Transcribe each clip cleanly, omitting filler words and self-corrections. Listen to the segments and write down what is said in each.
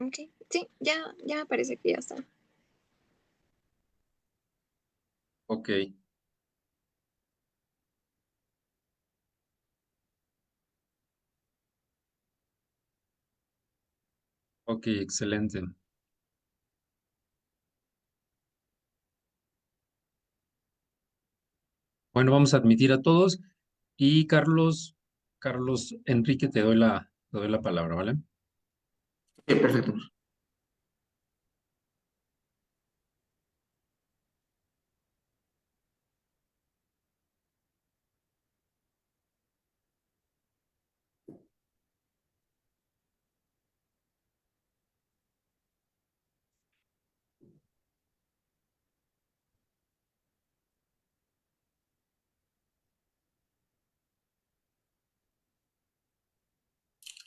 Ok, sí, ya me parece que ya está. Ok, ok, excelente. Bueno, vamos a admitir a todos y Carlos Enrique, te doy la palabra, ¿vale? Perfecto.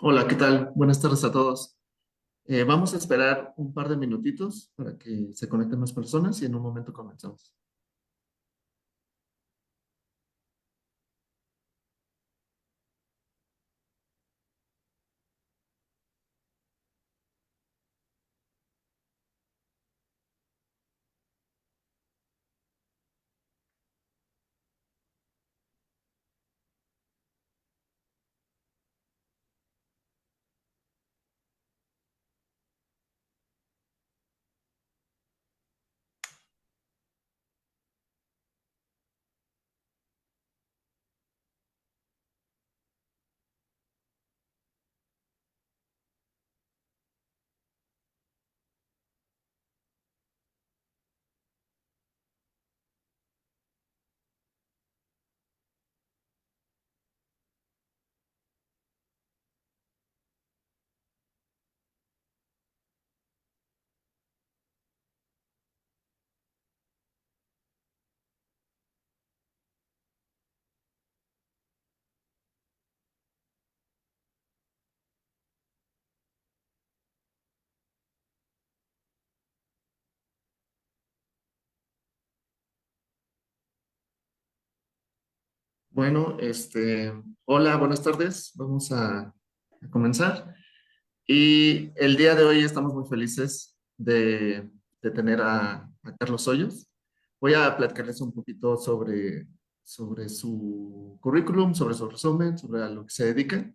Hola, ¿qué tal? Buenas tardes a todos. Vamos a esperar un par de minutitos para que se conecten más personas y en un momento comenzamos. Bueno, hola, buenas tardes. Vamos a comenzar. Y el día de hoy estamos muy felices de tener a Carlos Hoyos. Voy a platicarles un poquito sobre su currículum, sobre su resumen, sobre a lo que se dedica.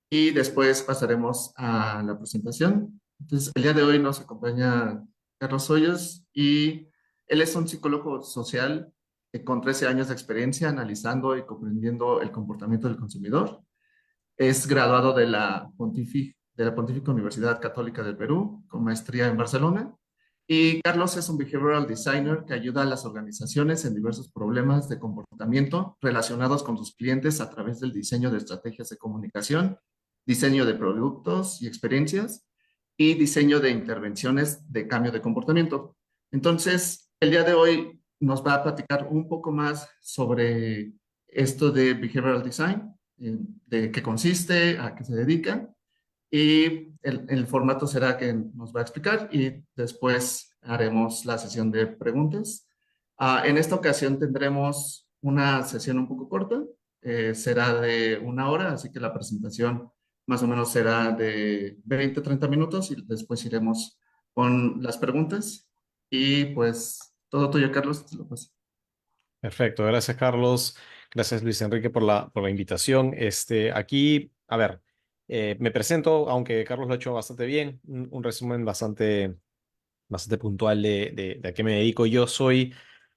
Y después pasaremos a la presentación. Entonces, el día de hoy nos acompaña Carlos Hoyos y él es un psicólogo social con 13 años de experiencia analizando y comprendiendo el comportamiento del consumidor. Es graduado de la Pontificia Universidad Católica del Perú con maestría en Barcelona. Y Carlos es un behavioral designer que ayuda a las organizaciones en diversos problemas de comportamiento relacionados con sus clientes a través del diseño de estrategias de comunicación, diseño de productos y experiencias y diseño de intervenciones de cambio de comportamiento. Entonces, el día de hoy nos va a platicar un poco más sobre esto de behavioral design, de qué consiste, a qué se dedica, y el formato será que nos va a explicar y después haremos la sesión de preguntas. En esta ocasión tendremos una sesión un poco corta, será de una hora, así que la presentación más o menos será de 20 a 30 minutos y después iremos con las preguntas. Y pues todo tuyo, Carlos, te lo paso. Perfecto, gracias Carlos, gracias Luis Enrique por la invitación. Aquí, a ver, me presento, aunque Carlos lo ha hecho bastante bien, un resumen bastante puntual de a qué me dedico. Yo soy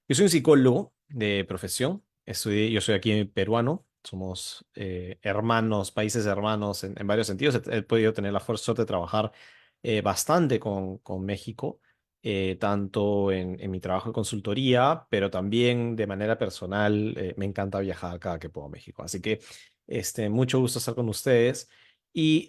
un psicólogo de profesión, yo soy aquí peruano, somos hermanos, países hermanos en varios sentidos. He podido tener la suerte de trabajar bastante con México, tanto en mi trabajo de consultoría, pero también de manera personal. Me encanta viajar cada que puedo a México. Así que mucho gusto estar con ustedes. Y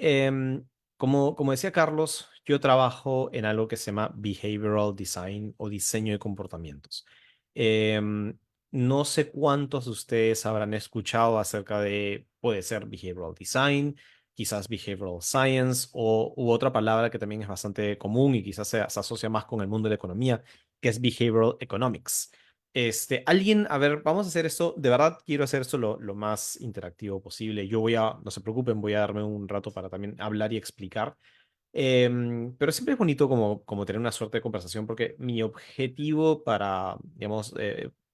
como decía Carlos, yo trabajo en algo que se llama Behavioral Design o diseño de comportamientos. Em, no sé cuántos de ustedes habrán escuchado acerca de, puede ser Behavioral Design, quizás Behavioral Science u otra palabra que también es bastante común y quizás se asocia más con el mundo de la economía, que es Behavioral Economics. A ver, vamos a hacer esto, de verdad quiero hacer esto lo más interactivo posible. No se preocupen, voy a darme un rato para también hablar y explicar. Pero siempre es bonito como tener una suerte de conversación porque mi objetivo para, digamos,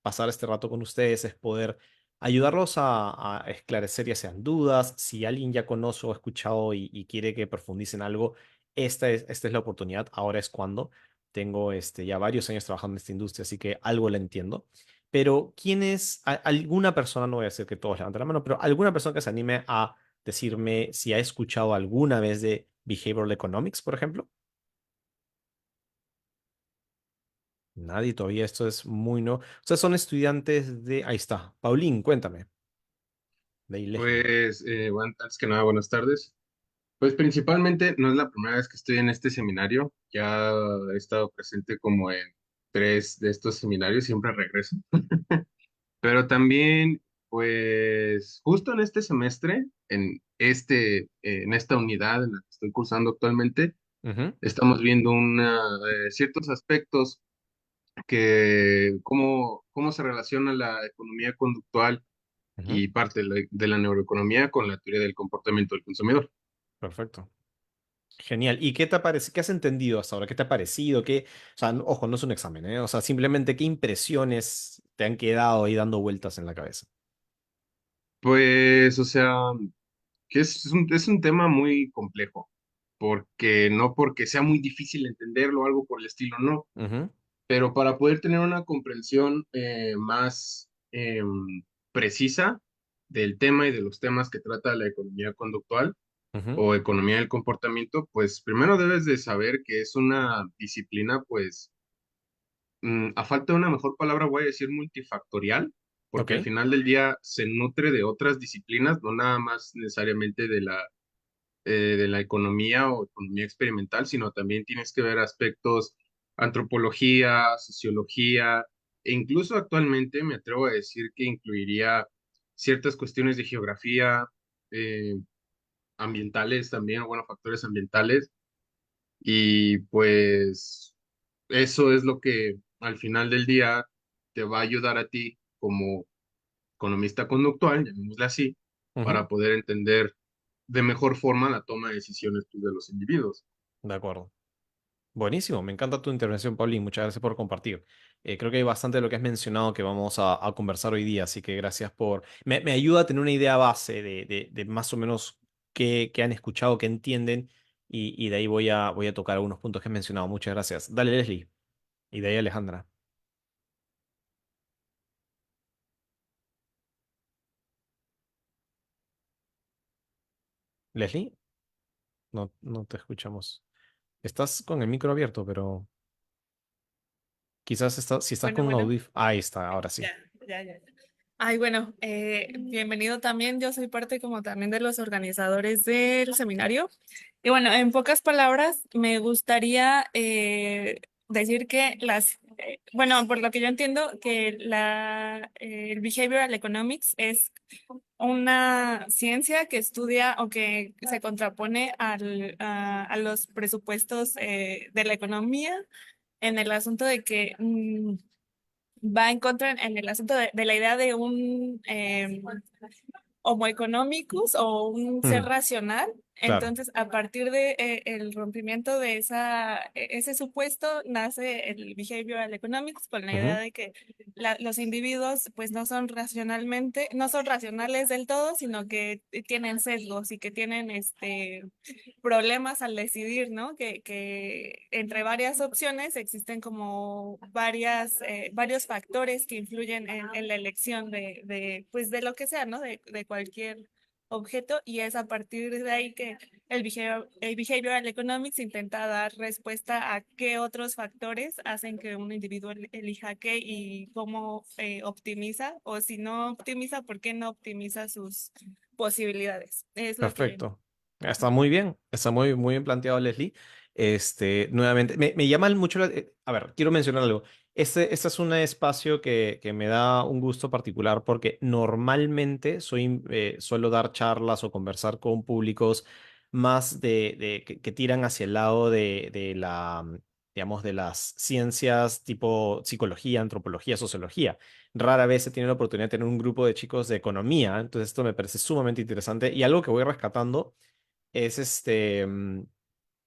pasar este rato con ustedes es poder ayudarlos a esclarecer ya sean dudas, si alguien ya conoce o ha escuchado y quiere que profundicen algo, esta es la oportunidad, ahora es cuando. Tengo ya varios años trabajando en esta industria, así que algo la entiendo. Pero, alguna persona, no voy a decir que todos levanten la mano, pero alguna persona que se anime a decirme si ha escuchado alguna vez de Behavioral Economics, por ejemplo? Nadie todavía, esto es muy no. Ustedes son estudiantes de... Ahí está. Paulín, cuéntame. De ahí Leslie. Pues, bueno, antes que nada, buenas tardes. Pues principalmente no es la primera vez que estoy en este seminario, ya he estado presente como en tres de estos seminarios, siempre regreso, pero también, pues, justo en este semestre, en esta unidad en la que estoy cursando actualmente, Ujú, estamos viendo ciertos aspectos cómo se relaciona la economía conductual ujú. y parte de la neuroeconomía con la teoría del comportamiento del consumidor. Perfecto. Genial. ¿Y qué te parece? ¿Qué has entendido hasta ahora? ¿Qué te ha parecido? O sea, ojo, no es un examen, ¿eh? O sea, simplemente qué impresiones te han quedado ahí dando vueltas en la cabeza. Pues, o sea, que es un tema muy complejo, porque no porque sea muy difícil entenderlo o algo por el estilo, no, Ujú, pero para poder tener una comprensión más precisa del tema y de los temas que trata la economía conductual ujú. o economía del comportamiento, pues primero debes de saber que es una disciplina, pues a falta de una mejor palabra, voy a decir multifactorial, porque al Ok. final del día se nutre de otras disciplinas, no nada más necesariamente de la economía o economía experimental, sino también tienes que ver aspectos antropología, sociología, e incluso actualmente me atrevo a decir que incluiría ciertas cuestiones de geografía, eh, ambientales también, bueno, factores ambientales, y pues eso es lo que al final del día te va a ayudar a ti como economista conductual, llamémosle así, Ujú. para poder entender de mejor forma la toma de decisiones pues, de los individuos. De acuerdo. Buenísimo, me encanta tu intervención, Paulín. Muchas gracias por compartir. Creo que hay bastante de lo que has mencionado que vamos a conversar hoy día, así que gracias por... Me ayuda a tener una idea base de más o menos qué han escuchado, qué entienden, y de ahí voy a tocar algunos puntos que has mencionado. Muchas gracias. Dale, Leslie. Y de ahí Alejandra. Leslie, no te escuchamos. Estás con el micro abierto, pero quizás si estás Bueno, con un bueno, audífono... Ahí está, ahora sí. ya. Ay, bueno, bienvenido también. Yo soy parte como también de los organizadores del seminario. Y bueno, en pocas palabras, me gustaría decir que bueno, por lo que yo entiendo, que el behavioral economics es una ciencia que estudia o que se contrapone a los presupuestos de la economía en el asunto de que va en contra en el asunto de la idea de un Homo economicus o un ser Mm, racional. claro. Entonces, a partir de el rompimiento de ese supuesto, nace el behavioral economics con la idea Ujú, de que los individuos pues no son racionales del todo, sino que tienen sesgos y que tienen problemas al decidir, ¿no? Que entre varias opciones existen como varios factores que influyen en la elección pues de lo que sea, ¿no? De cualquier objeto, y es a partir de ahí que el behavioral economics intenta dar respuesta a qué otros factores hacen que un individuo elija qué y cómo optimiza, o si no optimiza, por qué no optimiza sus posibilidades. Es lo que... perfecto. Está muy bien, está muy bien planteado, Leslie. Nuevamente, me llama mucho a ver, quiero mencionar algo. Este es un espacio que me da un gusto particular porque normalmente suelo dar charlas o conversar con públicos más que tiran hacia el lado digamos, de las ciencias tipo psicología, antropología, sociología. Rara vez se tiene la oportunidad de tener un grupo de chicos de economía, entonces esto me parece sumamente interesante y algo que voy rescatando es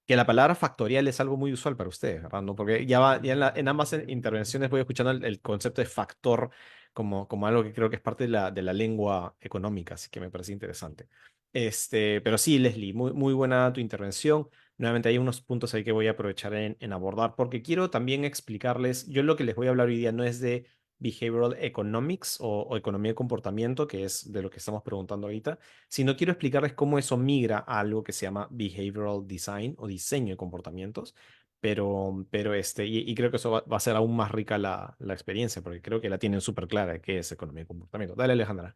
que la palabra factorial es algo muy usual para ustedes, ¿verdad? ¿No? Porque ya en ambas intervenciones voy escuchando el concepto de factor como algo que creo que es parte de la lengua económica, así que me parece interesante. Pero sí, Leslie, muy buena tu intervención. Nuevamente hay unos puntos ahí que voy a aprovechar en abordar, porque quiero también explicarles, yo lo que les voy a hablar hoy día no es de behavioral economics o economía de comportamiento, que es de lo que estamos preguntando ahorita, sino quiero explicarles cómo eso migra a algo que se llama behavioral design o diseño de comportamientos. Y creo que eso va a ser aún más rica la experiencia, porque creo que la tienen súper clara de qué es economía de comportamiento. Dale, Alejandra.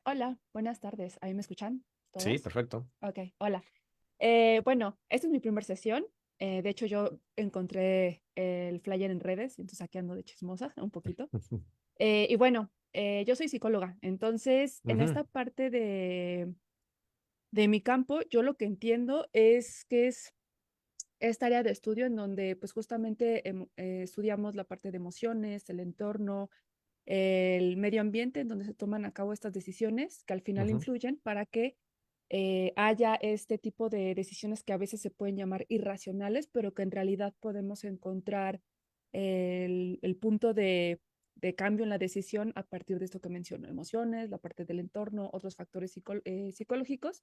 Hola, buenas tardes. ¿Ahí me escuchan Sí, todos? perfecto. Ok, hola. Bueno, esta es mi primera sesión. De hecho, yo encontré el flyer en redes, entonces aquí ando de chismosa un poquito. Y bueno, yo soy psicóloga, entonces en Ujú, esta parte de mi campo, yo lo que entiendo es que es esta área de estudio en donde pues justamente estudiamos la parte de emociones, el entorno, el medio ambiente en donde se toman a cabo estas decisiones que al final ujú. influyen para que haya este tipo de decisiones que a veces se pueden llamar irracionales, pero que en realidad podemos encontrar el punto de cambio en la decisión a partir de esto que menciono, emociones, la parte del entorno, otros factores psicológicos,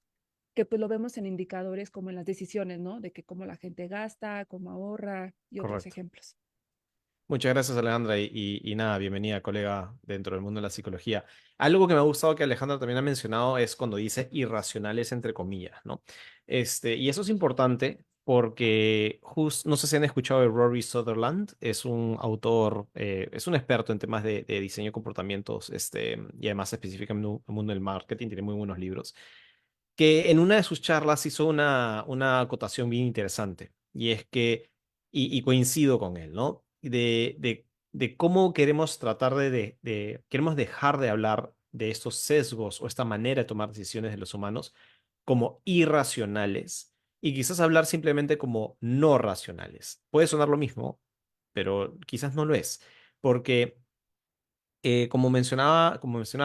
que pues lo vemos en indicadores como en las decisiones, ¿no? De que cómo la gente gasta, cómo ahorra y otros Correcto. ejemplos. Muchas gracias, Alejandra. Y nada, bienvenida, colega, dentro del mundo de la psicología. Algo que me ha gustado que Alejandra también ha mencionado es cuando dice irracionales, entre comillas, ¿no? Y eso es importante porque, no sé si han escuchado de Rory Sutherland, es un autor, es un experto en temas de diseño de comportamientos, y además específicamente en el mundo del marketing, tiene muy buenos libros, que en una de sus charlas hizo una acotación bien interesante, y es que, y coincido con él, ¿no? De cómo queremos tratar queremos dejar de hablar de estos sesgos o esta manera de tomar decisiones de los humanos como irracionales y quizás hablar simplemente como no racionales. Puede sonar lo mismo, pero quizás no lo es, porque como mencionaba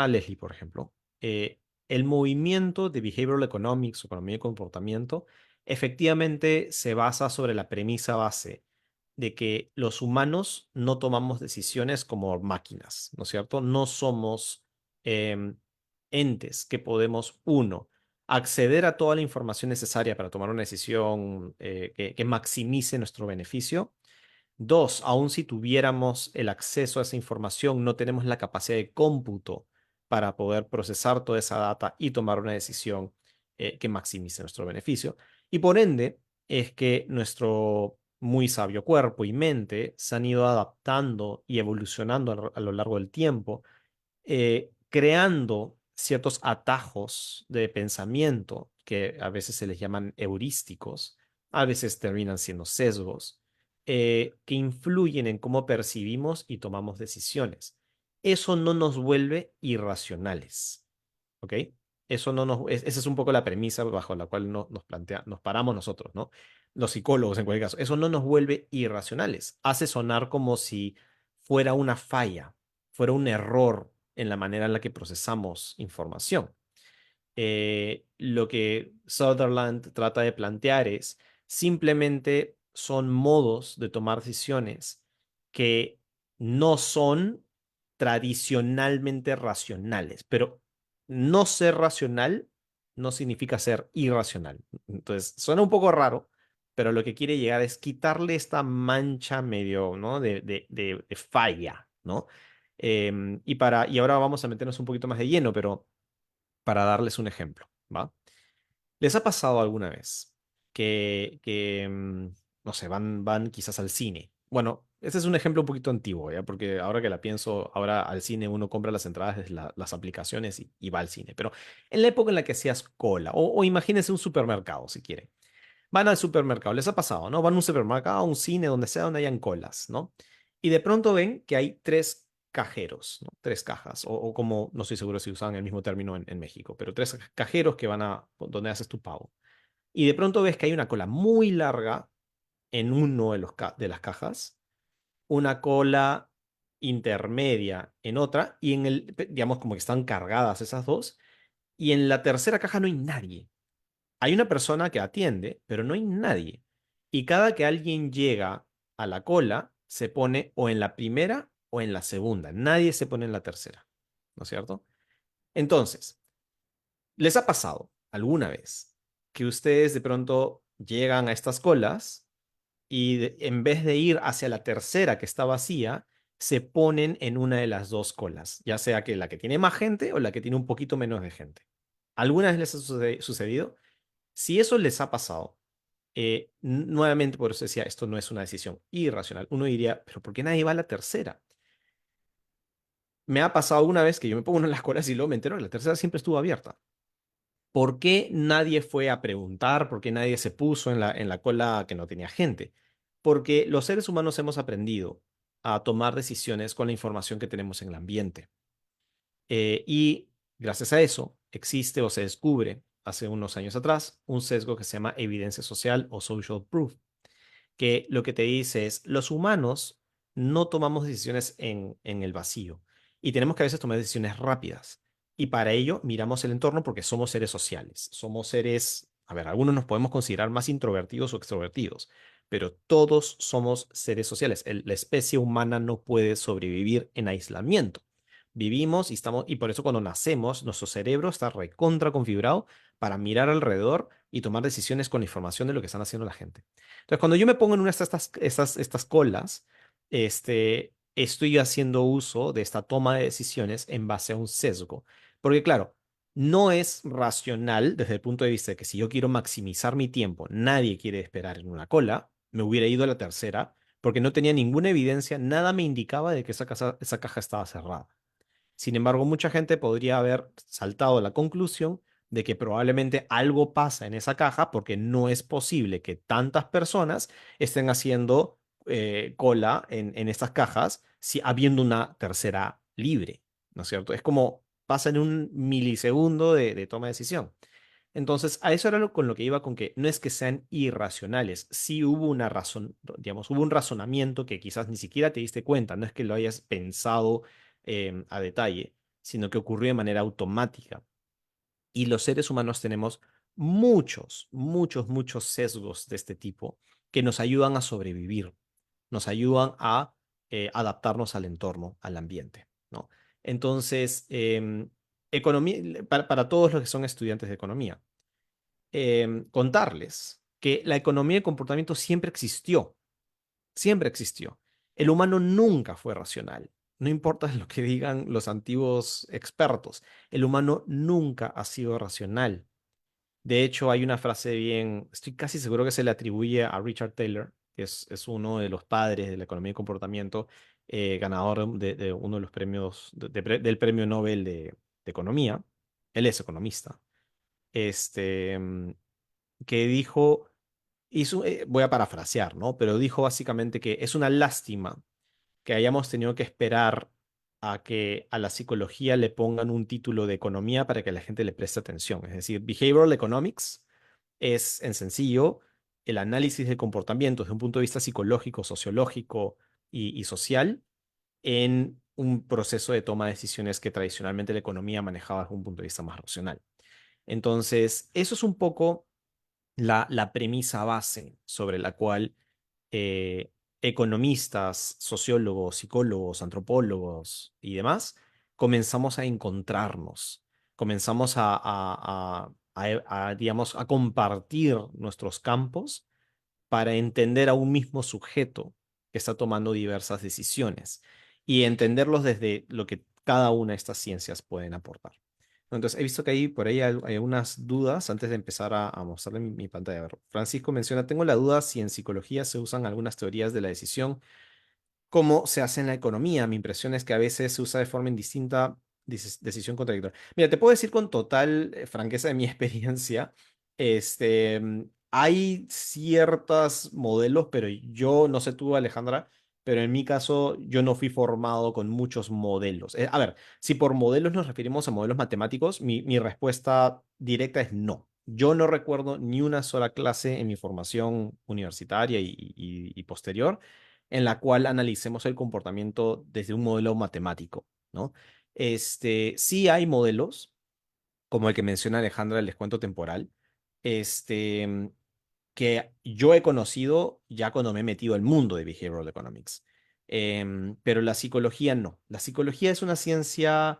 Leslie, por ejemplo, el movimiento de behavioral economics o economía de comportamiento efectivamente se basa sobre la premisa base de que los humanos no tomamos decisiones como máquinas, ¿no es cierto? No somos em, entes que podemos, uno, acceder a toda la información necesaria para tomar una decisión que maximice nuestro beneficio. Dos, aun si tuviéramos el acceso a esa información, no tenemos la capacidad de cómputo para poder procesar toda esa data y tomar una decisión que maximice nuestro beneficio. Y por ende, es que nuestro muy sabio cuerpo y mente se han ido adaptando y evolucionando a lo largo del tiempo, creando ciertos atajos de pensamiento que a veces se les llaman heurísticos, a veces terminan siendo sesgos, que influyen en cómo percibimos y tomamos decisiones. Eso no nos vuelve irracionales, ¿ok? Eso no esa es un poco la premisa bajo la cual nos paramos nosotros, ¿no? Los psicólogos en cualquier caso. Eso no nos vuelve irracionales. Hace sonar como si fuera una falla, fuera un error en la manera en la que procesamos información. Lo que Sutherland trata de plantear es simplemente son modos de tomar decisiones que no son tradicionalmente racionales, pero no ser racional no significa ser irracional. Entonces, suena un poco raro, pero lo que quiere llegar es quitarle esta mancha medio, ¿no? de falla, ¿no? Y ahora vamos a meternos un poquito más de lleno, pero para darles un ejemplo, ¿va? ¿Les ha pasado alguna vez no sé, van quizás al cine? Bueno, este es un ejemplo un poquito antiguo, ¿ya? Porque ahora que la pienso, ahora al cine uno compra las entradas desde las aplicaciones y va al cine. Pero en la época en la que hacías cola, o imagínense un supermercado, si quieren. Van al supermercado, les ha pasado, ¿no? Van a un supermercado, a un cine, donde sea, donde hayan colas, ¿no? Y de pronto ven que hay tres cajeros, ¿no? Tres cajas, o como, no estoy seguro si usan el mismo término en México, pero tres cajeros que van a donde haces tu pago. Y de pronto ves que hay una cola muy larga en uno de las cajas, una cola intermedia en otra, y digamos, como que están cargadas esas dos, y en la tercera caja no hay nadie. hay una persona que atiende, pero no hay nadie. Y cada que alguien llega a la cola, se pone o en la primera o en la segunda. Nadie se pone en la tercera, ¿no es cierto? Entonces, ¿les ha pasado alguna vez que ustedes de pronto llegan a estas colas y en vez de ir hacia la tercera que está vacía, se ponen en una de las dos colas, ya sea que la que tiene más gente o la que tiene un poquito menos de gente? ¿Alguna vez les ha sucedido? Si eso les ha pasado, nuevamente por eso decía, esto no es una decisión irracional. Uno diría, pero ¿por qué nadie va a la tercera? Me ha pasado una vez que yo me pongo en las colas y luego me entero que la tercera siempre estuvo abierta. ¿Por qué nadie fue a preguntar? ¿Por qué nadie se puso en la cola que no tenía gente? Porque los seres humanos hemos aprendido a tomar decisiones con la información que tenemos en el ambiente. Y gracias a eso existe o se descubre hace unos años atrás un sesgo que se llama evidencia social o social proof, que lo que te dice es, los humanos no tomamos decisiones en el vacío y tenemos que a veces tomar decisiones rápidas. Y para ello miramos el entorno porque somos seres sociales, somos seres, a ver, algunos nos podemos considerar más introvertidos o extrovertidos, pero todos somos seres sociales. La especie humana no puede sobrevivir en aislamiento. Vivimos y estamos, y por eso cuando nacemos, nuestro cerebro está recontra configurado para mirar alrededor y tomar decisiones con la información de lo que están haciendo la gente. Entonces, cuando yo me pongo en una de estas colas, estoy haciendo uso de esta toma de decisiones en base a un sesgo. Porque, claro, no es racional desde el punto de vista de que si yo quiero maximizar mi tiempo, nadie quiere esperar en una cola, me hubiera ido a la tercera, porque no tenía ninguna evidencia, nada me indicaba de que esa caja estaba cerrada. Sin embargo, mucha gente podría haber saltado a la conclusión de que probablemente algo pasa en esa caja porque no es posible que tantas personas estén haciendo cola en estas cajas si habiendo una tercera libre, ¿no es cierto? Es como pasa en un milisegundo de toma de decisión. Entonces, a eso era con lo que iba, con que no es que sean irracionales, sí hubo una razón, digamos, hubo un razonamiento que quizás ni siquiera te diste cuenta, no es que lo hayas pensado a detalle, sino que ocurrió de manera automática. Y los seres humanos tenemos muchos sesgos de este tipo que nos ayudan a sobrevivir, nos ayudan a adaptarnos al entorno, al ambiente, ¿no? Entonces, economía, para todos los que son estudiantes de economía, contarles que la economía de comportamiento siempre existió, siempre existió. El humano nunca fue racional. No importa lo que digan los antiguos expertos, el humano nunca ha sido racional. De hecho, hay una frase bien, estoy casi seguro que se le atribuye a Richard Taylor, que es uno de los padres de la economía de comportamiento, ganador de uno de los premios, del premio Nobel de Economía. Él es economista. Este, que dijo, voy a parafrasear, ¿no? Pero dijo básicamente que es una lástima que hayamos tenido que esperar a que a la psicología le pongan un título de economía para que la gente le preste atención. Es decir, behavioral economics es, en sencillo, el análisis del comportamiento desde un punto de vista psicológico, sociológico y social en un proceso de toma de decisiones que tradicionalmente la economía manejaba desde un punto de vista más racional. Entonces, eso es un poco la premisa base sobre la cual economistas, sociólogos, psicólogos, antropólogos y demás comenzamos a encontrarnos, comenzamos digamos, a compartir nuestros campos para entender a un mismo sujeto que está tomando diversas decisiones y entenderlos desde lo que cada una de estas ciencias pueden aportar. Entonces, he visto que por ahí hay unas dudas antes de empezar a mostrarle mi pantalla. A ver, Francisco menciona, tengo la duda si en psicología se usan algunas teorías de la decisión, como se hace en la economía. Mi impresión es que a veces se usa de forma indistinta decisión contradictoria. Mira, te puedo decir con total franqueza de mi experiencia, hay ciertos modelos, pero yo, no sé tú, Alejandra, pero en mi caso yo no fui formado con muchos modelos. A ver, si por modelos nos referimos a modelos matemáticos, mi respuesta directa es no. Yo no recuerdo ni una sola clase en mi formación universitaria y posterior en la cual analicemos el comportamiento desde un modelo matemático, ¿no? Sí hay modelos, como el que menciona Alejandra, el descuento temporal, este, que yo he conocido ya cuando me he metido al mundo de Behavioral Economics. Pero la psicología no. La psicología es una ciencia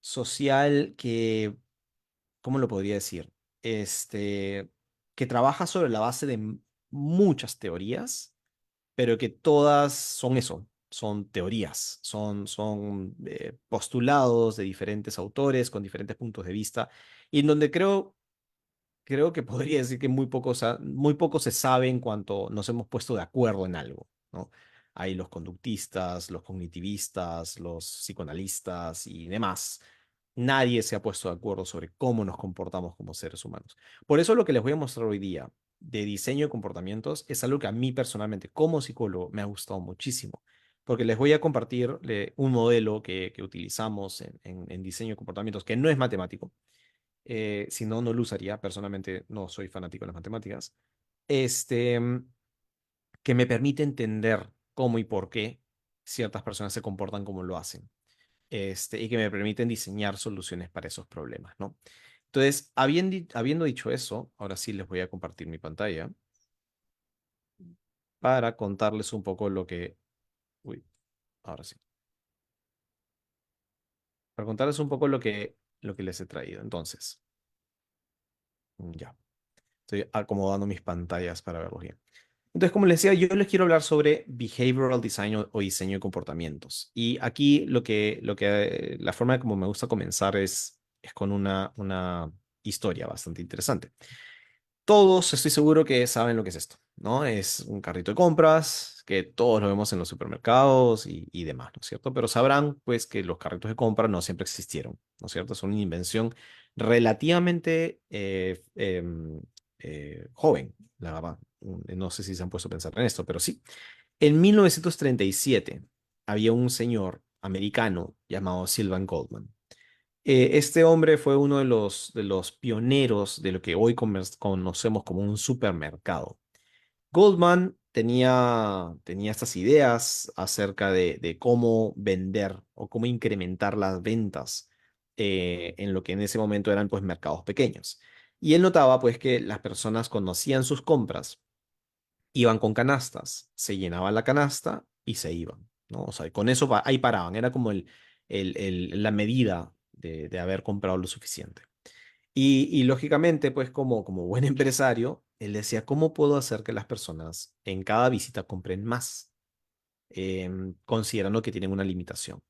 social que, ¿cómo lo podría decir? Que trabaja sobre la base de muchas teorías, pero que todas son eso, son teorías, son postulados de diferentes autores con diferentes puntos de vista, y en donde creo que podría decir que muy poco se sabe en cuanto nos hemos puesto de acuerdo en algo, ¿no? Hay los conductistas, los cognitivistas, los psicoanalistas y demás. Nadie se ha puesto de acuerdo sobre cómo nos comportamos como seres humanos. Por eso lo que les voy a mostrar hoy día de diseño de comportamientos es algo que a mí personalmente, como psicólogo, me ha gustado muchísimo. Porque les voy a compartir un modelo que utilizamos en diseño de comportamientos, que no es matemático. Si no, no lo usaría. Personalmente no soy fanático de las matemáticas. Este, que me permite entender cómo y por qué ciertas personas se comportan como lo hacen. Y que me permiten diseñar soluciones para esos problemas, ¿no? Entonces, habiendo dicho eso, ahora sí les voy a compartir mi pantalla para contarles un poco lo que... Uy, ahora sí. Para contarles un poco lo que les he traído. Entonces, ya. Estoy acomodando mis pantallas para verlos bien. Entonces, como les decía, yo les quiero hablar sobre behavioral design o diseño de comportamientos. Y aquí la forma como me gusta comenzar es con una historia bastante interesante. Todos estoy seguro que saben lo que es esto, ¿no? Es un carrito de compras que todos lo vemos en los supermercados y demás, ¿no es cierto? Pero sabrán, pues, que los carritos de compra no siempre existieron, ¿no es cierto? Son una invención relativamente joven, la verdad. No sé si se han puesto a pensar en esto, pero sí. En 1937 había un señor americano llamado Sylvan Goldman. Este hombre fue uno de los pioneros de lo que hoy conocemos como un supermercado. Goldman tenía estas ideas acerca de cómo vender o cómo incrementar las ventas en lo que en ese momento eran pues mercados pequeños. Y él notaba pues que las personas cuando hacían sus compras iban con canastas, se llenaban la canasta y se iban, ¿no? O sea, con eso ahí paraban, era como la medida de haber comprado lo suficiente. Y lógicamente, pues como buen empresario, él decía, ¿cómo puedo hacer que las personas en cada visita compren más? Considerando que tienen una limitación,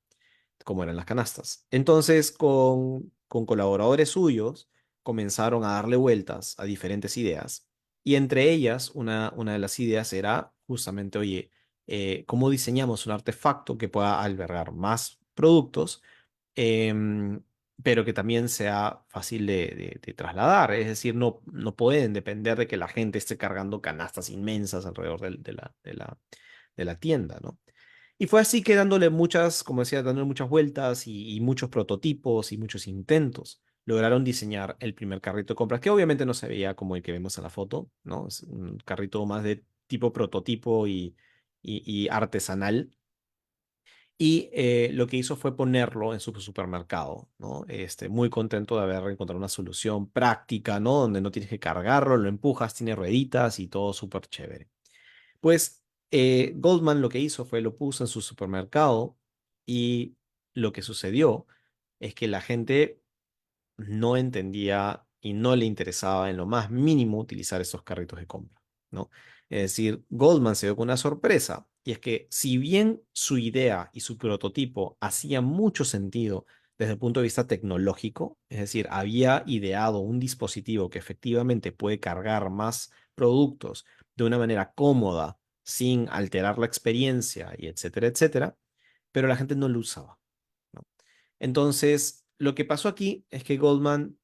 como eran las canastas. Entonces, con colaboradores suyos, comenzaron a darle vueltas a diferentes ideas. Y entre ellas, una de las ideas era justamente, oye, ¿cómo diseñamos un artefacto que pueda albergar más productos, em, pero que también sea fácil de trasladar? Es decir, no pueden depender de que la gente esté cargando canastas inmensas alrededor de la tienda, ¿no? Y fue así que dándole muchas, como decía, dándole muchas vueltas y muchos prototipos y muchos intentos, lograron diseñar el primer carrito de compras, que obviamente no se veía como el que vemos en la foto, ¿no? Es un carrito más de tipo prototipo y artesanal. Y lo que hizo fue ponerlo en su supermercado, ¿no? Muy contento de haber encontrado una solución práctica, ¿no? Donde no tienes que cargarlo, lo empujas, tiene rueditas y todo súper chévere. Pues Goldman lo que hizo fue lo puso en su supermercado y lo que sucedió es que la gente no entendía y no le interesaba en lo más mínimo utilizar esos carritos de compra, ¿no? Es decir, Goldman se dio con una sorpresa y es que si bien su idea y su prototipo hacían mucho sentido desde el punto de vista tecnológico, es decir, había ideado un dispositivo que efectivamente puede cargar más productos de una manera cómoda, sin alterar la experiencia y etcétera, etcétera, pero la gente no lo usaba, ¿no? Entonces, lo que pasó aquí es que Goldman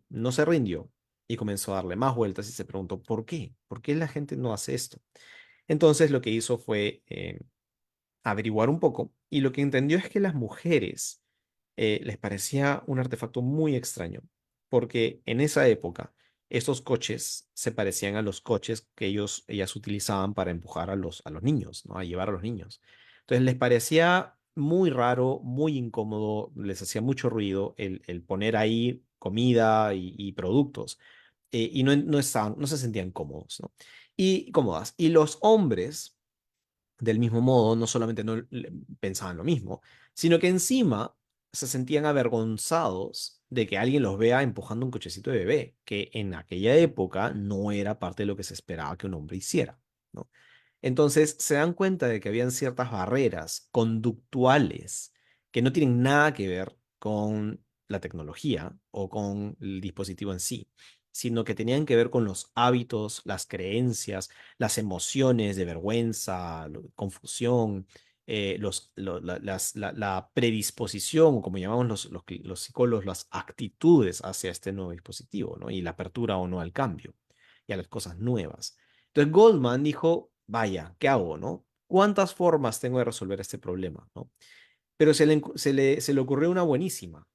no se rindió y comenzó a darle más vueltas y se preguntó, ¿por qué? ¿Por qué la gente no hace esto? Entonces, lo que hizo fue averiguar un poco y lo que entendió es que las mujeres les parecía un artefacto muy extraño, porque en esa época estos coches se parecían a los coches que ellas utilizaban para empujar a los niños, ¿no? A llevar a los niños. Entonces les parecía muy raro, muy incómodo, les hacía mucho ruido el poner ahí comida y productos. y no se sentían cómodos, ¿no? Y cómodas. Y los hombres, del mismo modo, no solamente no pensaban lo mismo, sino que encima se sentían avergonzados de que alguien los vea empujando un cochecito de bebé, que en aquella época no era parte de lo que se esperaba que un hombre hiciera, ¿no? Entonces se dan cuenta de que habían ciertas barreras conductuales que no tienen nada que ver con la tecnología o con el dispositivo en sí, sino que tenían que ver con los hábitos, las creencias, las emociones de vergüenza, confusión, la predisposición, o como llamamos los psicólogos, las actitudes hacia este nuevo dispositivo, ¿no? Y la apertura o no al cambio y a las cosas nuevas. Entonces Goldman dijo, vaya, ¿qué hago, no? ¿Cuántas formas tengo de resolver este problema, no? Pero se le ocurrió una buenísima,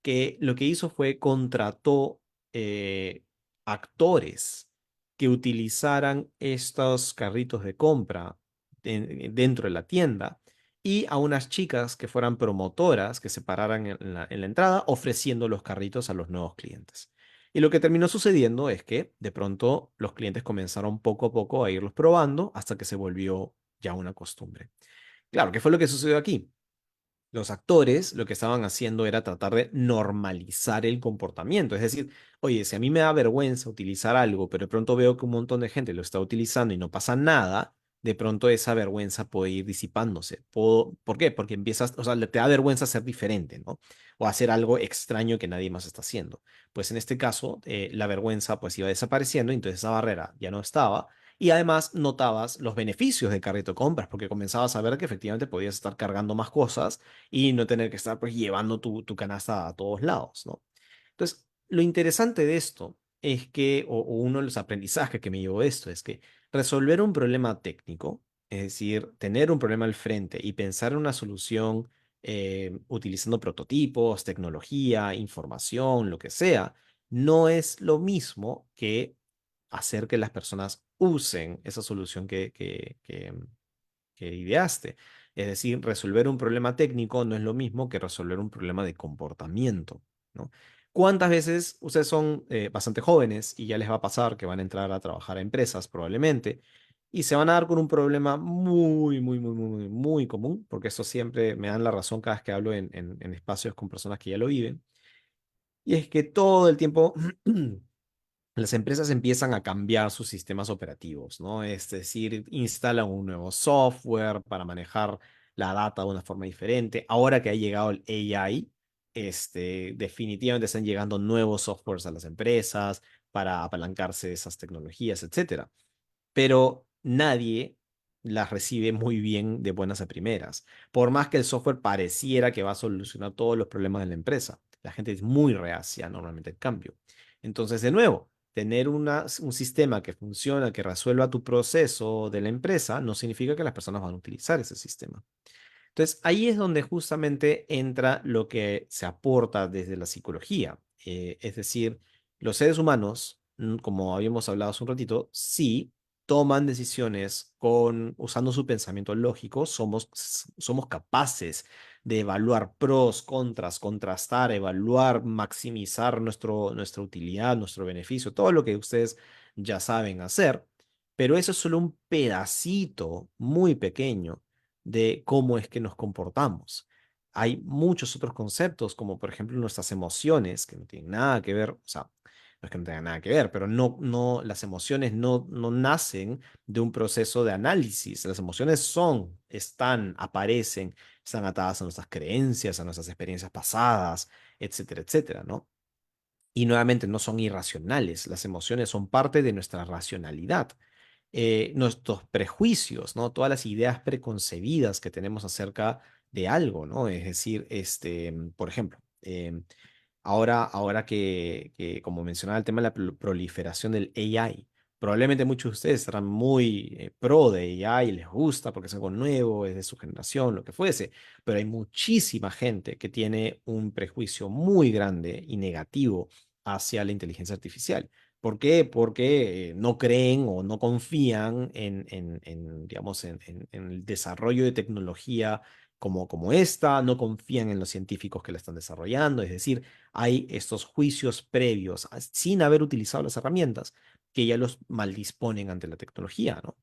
que lo que hizo fue contrató eh, actores que utilizaran estos carritos de compra dentro de la tienda y a unas chicas que fueran promotoras que se pararan en la entrada ofreciendo los carritos a los nuevos clientes. Y lo que terminó sucediendo es que de pronto los clientes comenzaron poco a poco a irlos probando hasta que se volvió ya una costumbre. Claro, ¿qué fue lo que sucedió aquí? Los actores lo que estaban haciendo era tratar de normalizar el comportamiento. Es decir, oye, si a mí me da vergüenza utilizar algo, pero de pronto veo que un montón de gente lo está utilizando y no pasa nada, de pronto esa vergüenza puede ir disipándose. ¿Por qué? Porque empiezas, o sea, te da vergüenza ser diferente, ¿no? O hacer algo extraño que nadie más está haciendo. Pues en este caso, la vergüenza pues iba desapareciendo, y entonces esa barrera ya no estaba. Y además notabas los beneficios del carrito de compras, porque comenzabas a ver que efectivamente podías estar cargando más cosas y no tener que estar pues llevando tu canasta a todos lados, ¿no? Entonces, lo interesante de esto es que, o uno de los aprendizajes que me llevó de esto es que resolver un problema técnico, es decir, tener un problema al frente y pensar en una solución utilizando prototipos, tecnología, información, lo que sea, no es lo mismo que hacer que las personas usen esa solución que ideaste. Es decir, resolver un problema técnico no es lo mismo que resolver un problema de comportamiento, ¿no? ¿Cuántas veces ustedes son bastante jóvenes y ya les va a pasar que van a entrar a trabajar a empresas probablemente y se van a dar con un problema muy común, porque esto siempre me dan la razón cada vez que hablo en espacios con personas que ya lo viven, y es que todo el tiempo las empresas empiezan a cambiar sus sistemas operativos, ¿no? Es decir, instalan un nuevo software para manejar la data de una forma diferente. Ahora que ha llegado el AI, definitivamente están llegando nuevos softwares a las empresas para apalancarse de esas tecnologías, etcétera, pero nadie las recibe muy bien de buenas a primeras. Por más que el software pareciera que va a solucionar todos los problemas de la empresa, la gente es muy reacia normalmente al cambio. Entonces, de nuevo, tener un sistema que funciona, que resuelva tu proceso de la empresa, no significa que las personas van a utilizar ese sistema. Entonces, ahí es donde justamente entra lo que se aporta desde la psicología. Es decir, los seres humanos, como habíamos hablado hace un ratito, sí toman decisiones usando su pensamiento lógico, somos capaces de evaluar pros, contras, contrastar, evaluar, maximizar nuestra utilidad, nuestro beneficio, todo lo que ustedes ya saben hacer, pero eso es solo un pedacito muy pequeño de cómo es que nos comportamos. Hay muchos otros conceptos, como por ejemplo nuestras emociones, que no tienen nada que ver, o sea, no es que no tengan nada que ver, pero las emociones no nacen de un proceso de análisis. Las emociones aparecen, están atadas a nuestras creencias, a nuestras experiencias pasadas, etcétera, etcétera, ¿no? Y nuevamente no son irracionales, las emociones son parte de nuestra racionalidad, nuestros prejuicios, ¿no? Todas las ideas preconcebidas que tenemos acerca de algo, ¿no? Es decir, por ejemplo, ahora que, como mencionaba el tema de la proliferación del AI, probablemente muchos de ustedes estarán muy pro de AI, les gusta porque es algo nuevo, es de su generación, lo que fuese, pero hay muchísima gente que tiene un prejuicio muy grande y negativo hacia la inteligencia artificial. ¿Por qué? Porque no creen o no confían digamos, en el desarrollo de tecnología como esta, no confían en los científicos que la están desarrollando, es decir, hay estos juicios previos sin haber utilizado las herramientas que ya los maldisponen ante la tecnología, ¿no?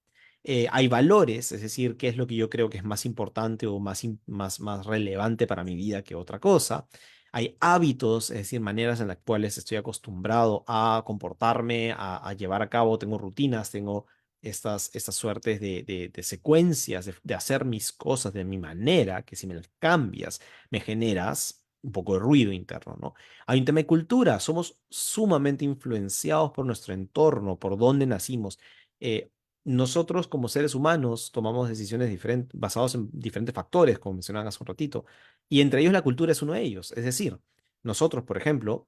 Hay valores, es decir, qué es lo que yo creo que es más importante o más relevante para mi vida que otra cosa. Hay hábitos, es decir, maneras en las cuales estoy acostumbrado a comportarme, a llevar a cabo, tengo rutinas, tengo estas suertes de secuencias, de hacer mis cosas de mi manera, que si me las cambias, me generas un poco de ruido interno, ¿no? Hay un tema de cultura, somos sumamente influenciados por nuestro entorno, por dónde nacimos. Eh, Nosotros como seres humanos tomamos decisiones diferentes, basados en diferentes factores, como mencionaban hace un ratito, y entre ellos la cultura es uno de ellos. Es decir, nosotros, por ejemplo,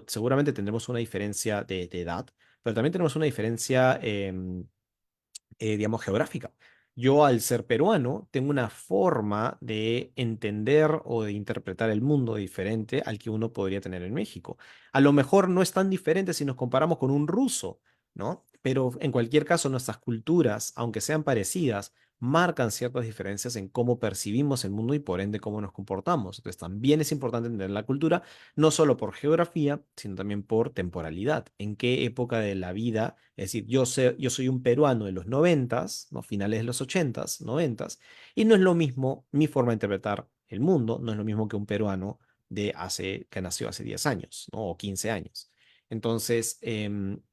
seguramente tendremos una diferencia de edad, pero también tenemos una diferencia, digamos, geográfica. Yo, al ser peruano, tengo una forma de entender o de interpretar el mundo diferente al que uno podría tener en México. A lo mejor no es tan diferente si nos comparamos con un ruso, ¿no? Pero en cualquier caso, nuestras culturas, aunque sean parecidas, marcan ciertas diferencias en cómo percibimos el mundo y por ende cómo nos comportamos. Entonces, también es importante entender la cultura, no solo por geografía, sino también por temporalidad. En qué época de la vida, es decir, yo soy un peruano de los noventas, ¿no? Finales de los ochentas, noventas, y no es lo mismo mi forma de interpretar el mundo, no es lo mismo que un peruano que nació hace 10 años, ¿no? O 15 años. Entonces,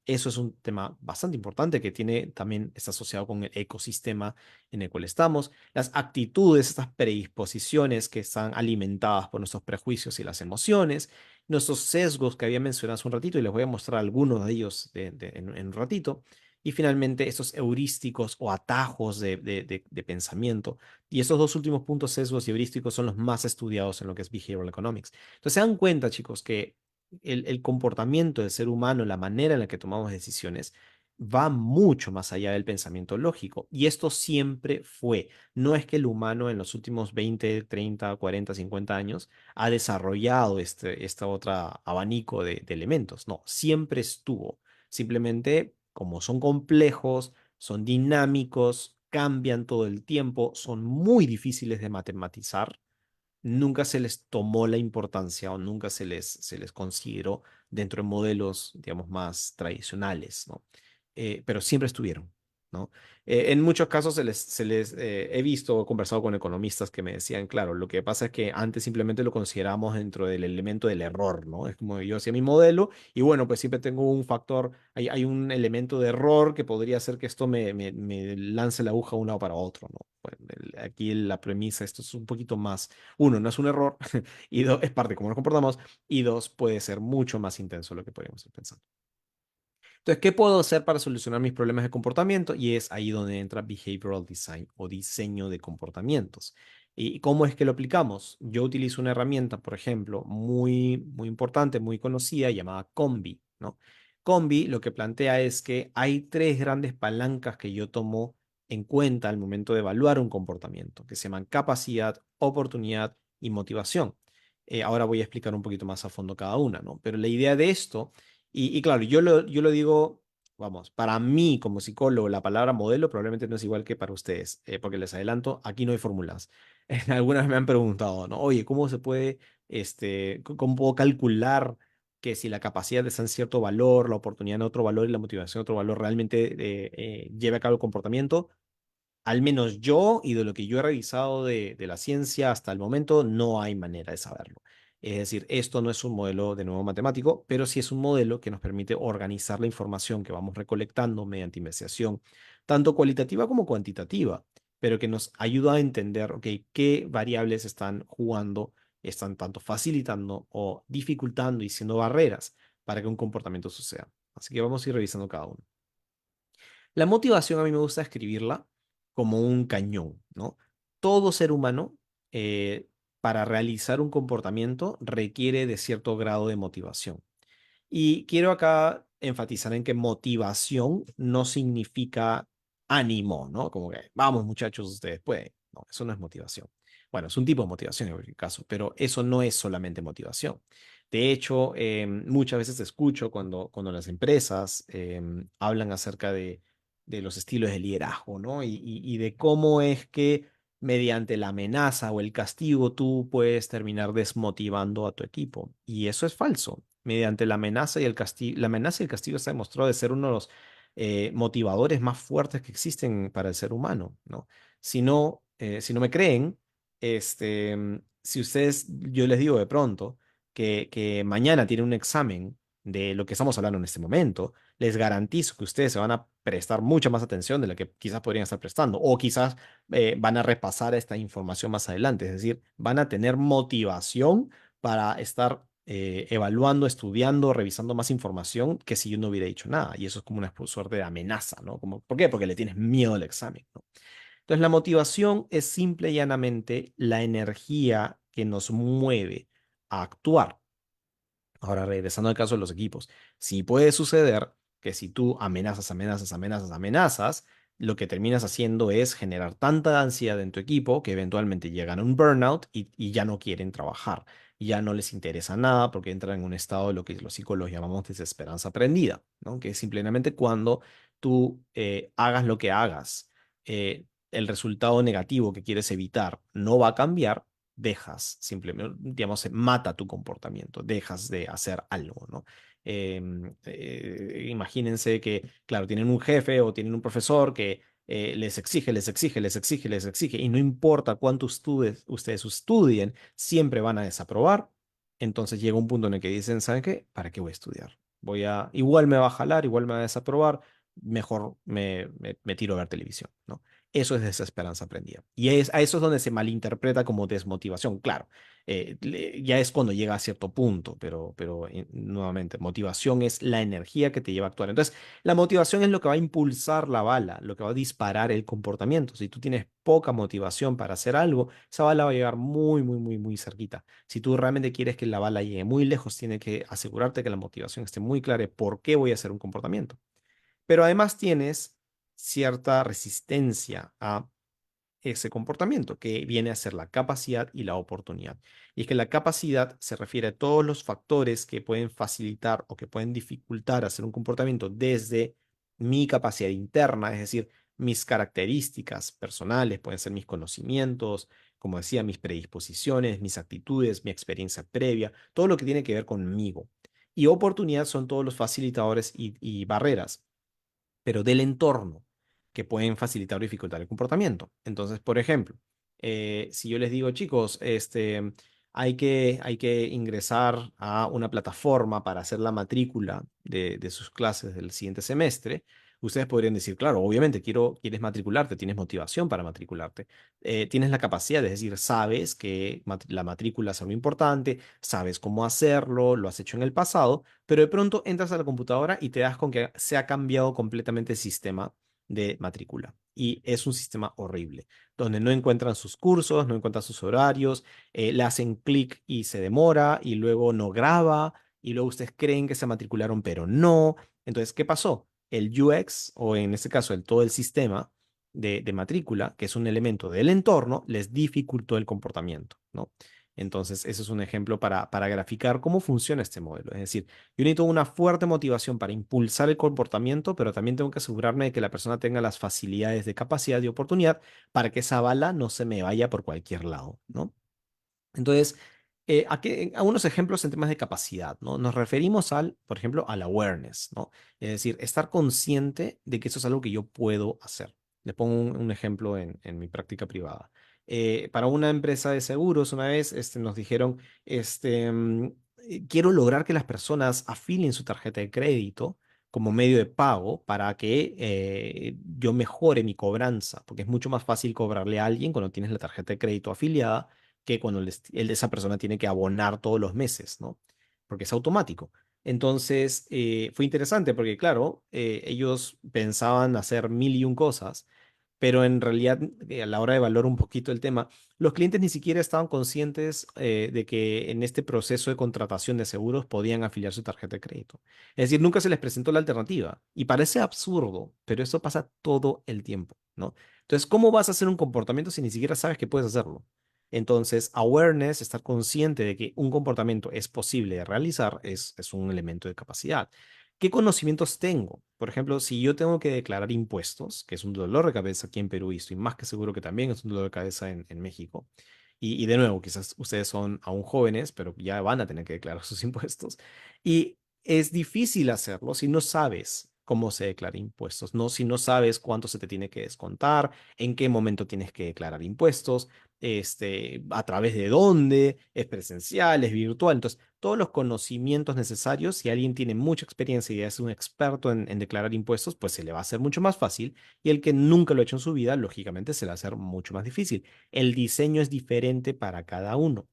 eso es un tema bastante importante que también está asociado con el ecosistema en el cual estamos, las actitudes, estas predisposiciones que están alimentadas por nuestros prejuicios y las emociones, nuestros sesgos que había mencionado hace un ratito, y les voy a mostrar algunos de ellos en un ratito, y finalmente estos heurísticos o atajos de pensamiento. Y estos dos últimos puntos, sesgos y heurísticos, son los más estudiados en lo que es behavioral economics. Entonces se dan cuenta, chicos, que el comportamiento del ser humano, la manera en la que tomamos decisiones, va mucho más allá del pensamiento lógico. Y esto siempre fue. No es que el humano en los últimos 20, 30, 40, 50 años ha desarrollado esta otra abanico de elementos. No, siempre estuvo. Simplemente, como son complejos, son dinámicos, cambian todo el tiempo, son muy difíciles de matematizar, nunca se les tomó la importancia o nunca se les consideró dentro de modelos, digamos, más tradicionales, ¿no? Pero siempre estuvieron, ¿no? En muchos casos he visto o conversado con economistas que me decían, claro, lo que pasa es que antes simplemente lo consideramos dentro del elemento del error, ¿no? Es como yo hacía mi modelo y bueno, pues siempre tengo un factor, hay un elemento de error que podría hacer que esto me lance la aguja de un lado para otro, ¿no? Bueno, aquí la premisa, esto es un poquito más, uno, no es un error, y dos, es parte de cómo nos comportamos, y dos, puede ser mucho más intenso de lo que podríamos estar pensando. Entonces, ¿qué puedo hacer para solucionar mis problemas de comportamiento? Y es ahí donde entra Behavioral Design o diseño de comportamientos. ¿Y cómo es que lo aplicamos? Yo utilizo una herramienta, por ejemplo, muy, muy importante, muy conocida, llamada Combi, ¿no? Combi lo que plantea es que hay tres grandes palancas que yo tomo en cuenta al momento de evaluar un comportamiento, que se llaman capacidad, oportunidad y motivación. Ahora voy a explicar un poquito más a fondo cada una, ¿no? Pero la idea de esto, y claro, yo lo digo, vamos, para mí como psicólogo, la palabra modelo probablemente no es igual que para ustedes, porque les adelanto, aquí no hay fórmulas. Algunas me han preguntado, ¿no? Oye, ¿cómo se puede, cómo puedo calcular que si la capacidad está en cierto valor, la oportunidad en otro valor y la motivación en otro valor realmente lleve a cabo el comportamiento? Al menos yo y de lo que yo he revisado de la ciencia hasta el momento, no hay manera de saberlo. Es decir, esto no es un modelo de nuevo matemático, pero sí es un modelo que nos permite organizar la información que vamos recolectando mediante investigación, tanto cualitativa como cuantitativa, pero que nos ayuda a entender, ok, qué variables están jugando, están tanto facilitando o dificultando y siendo barreras para que un comportamiento suceda. Así que vamos a ir revisando cada uno. La motivación a mí me gusta escribirla como un cañón, ¿no? Todo ser humano, para realizar un comportamiento, requiere de cierto grado de motivación. Y quiero acá enfatizar en que motivación no significa ánimo, ¿no? Como que, vamos muchachos, ustedes pueden. No, eso no es motivación. Bueno, es un tipo de motivación en cualquier caso, pero eso no es solamente motivación. De hecho, muchas veces escucho cuando las empresas hablan acerca de los estilos de liderazgo, ¿no? Y de cómo es que mediante la amenaza o el castigo tú puedes terminar desmotivando a tu equipo. Y eso es falso. Mediante la amenaza y el castigo, la amenaza y el castigo se ha demostrado de ser uno de los motivadores más fuertes que existen para el ser humano, ¿no? Si no me creen, si ustedes, yo les digo de pronto que mañana tienen un examen de lo que estamos hablando en este momento, les garantizo que ustedes se van a prestar mucha más atención de la que quizás podrían estar prestando, o quizás van a repasar esta información más adelante, es decir, van a tener motivación para estar evaluando, estudiando, revisando más información que si yo no hubiera dicho nada. Y eso es como una suerte de amenaza, ¿no? ¿Por qué? Porque le tienes miedo al examen, ¿no? Entonces, la motivación es simple y llanamente la energía que nos mueve a actuar. Ahora, regresando al caso de los equipos, sí puede suceder que si tú amenazas, amenazas, amenazas, amenazas, lo que terminas haciendo es generar tanta ansiedad en tu equipo que eventualmente llegan a un burnout y ya no quieren trabajar. Ya no les interesa nada porque entran en un estado de lo que los psicólogos llamamos desesperanza aprendida, ¿no? Que es simplemente cuando tú hagas lo que hagas, el resultado negativo que quieres evitar no va a cambiar, dejas, simplemente, digamos, se mata tu comportamiento, dejas de hacer algo, ¿no? Imagínense que, claro, tienen un jefe o tienen un profesor que les exige, les exige, les exige, les exige, y no importa cuánto ustedes estudien, siempre van a desaprobar. Entonces llega un punto en el que dicen, ¿saben qué? ¿Para qué voy a estudiar? Igual me va a jalar, igual me va a desaprobar, mejor me tiro a ver televisión, ¿no? Eso es desesperanza aprendida. Y a eso es donde se malinterpreta como desmotivación. Claro, ya es cuando llega a cierto punto, pero nuevamente, motivación es la energía que te lleva a actuar. Entonces, la motivación es lo que va a impulsar la bala, lo que va a disparar el comportamiento. Si tú tienes poca motivación para hacer algo, esa bala va a llegar muy, muy, muy, muy cerquita. Si tú realmente quieres que la bala llegue muy lejos, tienes que asegurarte que la motivación esté muy clara de por qué voy a hacer un comportamiento. Pero además tienes cierta resistencia a ese comportamiento, que viene a ser la capacidad y la oportunidad. Y es que la capacidad se refiere a todos los factores que pueden facilitar o que pueden dificultar hacer un comportamiento desde mi capacidad interna, es decir, mis características personales, pueden ser mis conocimientos, como decía, mis predisposiciones, mis actitudes, mi experiencia previa, todo lo que tiene que ver conmigo. Y oportunidad son todos los facilitadores y barreras, pero del entorno, que pueden facilitar o dificultar el comportamiento. Entonces, por ejemplo, si yo les digo, chicos, hay que ingresar a una plataforma para hacer la matrícula de sus clases del siguiente semestre, ustedes podrían decir, claro, obviamente quieres matricularte, tienes motivación para matricularte, tienes la capacidad, es decir, sabes que la matrícula es algo importante, sabes cómo hacerlo, lo has hecho en el pasado, pero de pronto entras a la computadora y te das con que se ha cambiado completamente el sistema de matrícula. Y es un sistema horrible, donde no encuentran sus cursos, no encuentran sus horarios, le hacen clic y se demora, y luego no graba, y luego ustedes creen que se matricularon, pero no. Entonces, ¿qué pasó? El UX, o en este caso todo el sistema de matrícula, que es un elemento del entorno, les dificultó el comportamiento, ¿no? Entonces, ese es un ejemplo para graficar cómo funciona este modelo. Es decir, yo necesito una fuerte motivación para impulsar el comportamiento, pero también tengo que asegurarme de que la persona tenga las facilidades de capacidad y oportunidad para que esa bala no se me vaya por cualquier lado, ¿no? Entonces, a unos ejemplos en temas de capacidad, ¿no? Nos referimos por ejemplo, al awareness, ¿no? Es decir, estar consciente de que eso es algo que yo puedo hacer. Le pongo un ejemplo en mi práctica privada. Para una empresa de seguros, una vez nos dijeron, quiero lograr que las personas afilen su tarjeta de crédito como medio de pago para que yo mejore mi cobranza, porque es mucho más fácil cobrarle a alguien cuando tienes la tarjeta de crédito afiliada que cuando esa persona tiene que abonar todos los meses, ¿no? Porque es automático. Entonces, fue interesante porque, claro, ellos pensaban hacer mil y un cosas, pero en realidad, a la hora de valorar un poquito el tema, los clientes ni siquiera estaban conscientes de que en este proceso de contratación de seguros podían afiliar su tarjeta de crédito. Es decir, nunca se les presentó la alternativa. Y parece absurdo, pero eso pasa todo el tiempo, ¿no? Entonces, ¿cómo vas a hacer un comportamiento si ni siquiera sabes que puedes hacerlo? Entonces, awareness, estar consciente de que un comportamiento es posible de realizar, es un elemento de capacidad. ¿Qué conocimientos tengo? Por ejemplo, si yo tengo que declarar impuestos, que es un dolor de cabeza aquí en Perú y estoy más que seguro que también es un dolor de cabeza en México, y de nuevo, quizás ustedes son aún jóvenes, pero ya van a tener que declarar sus impuestos, y es difícil hacerlo si no sabes cómo se declara impuestos, ¿no? Si no sabes cuánto se te tiene que descontar, en qué momento tienes que declarar impuestos, a través de dónde, es presencial, es virtual. Entonces, todos los conocimientos necesarios, si alguien tiene mucha experiencia y es un experto en declarar impuestos, pues se le va a hacer mucho más fácil. Y el que nunca lo ha hecho en su vida, lógicamente se le va a hacer mucho más difícil. El diseño es diferente para cada uno.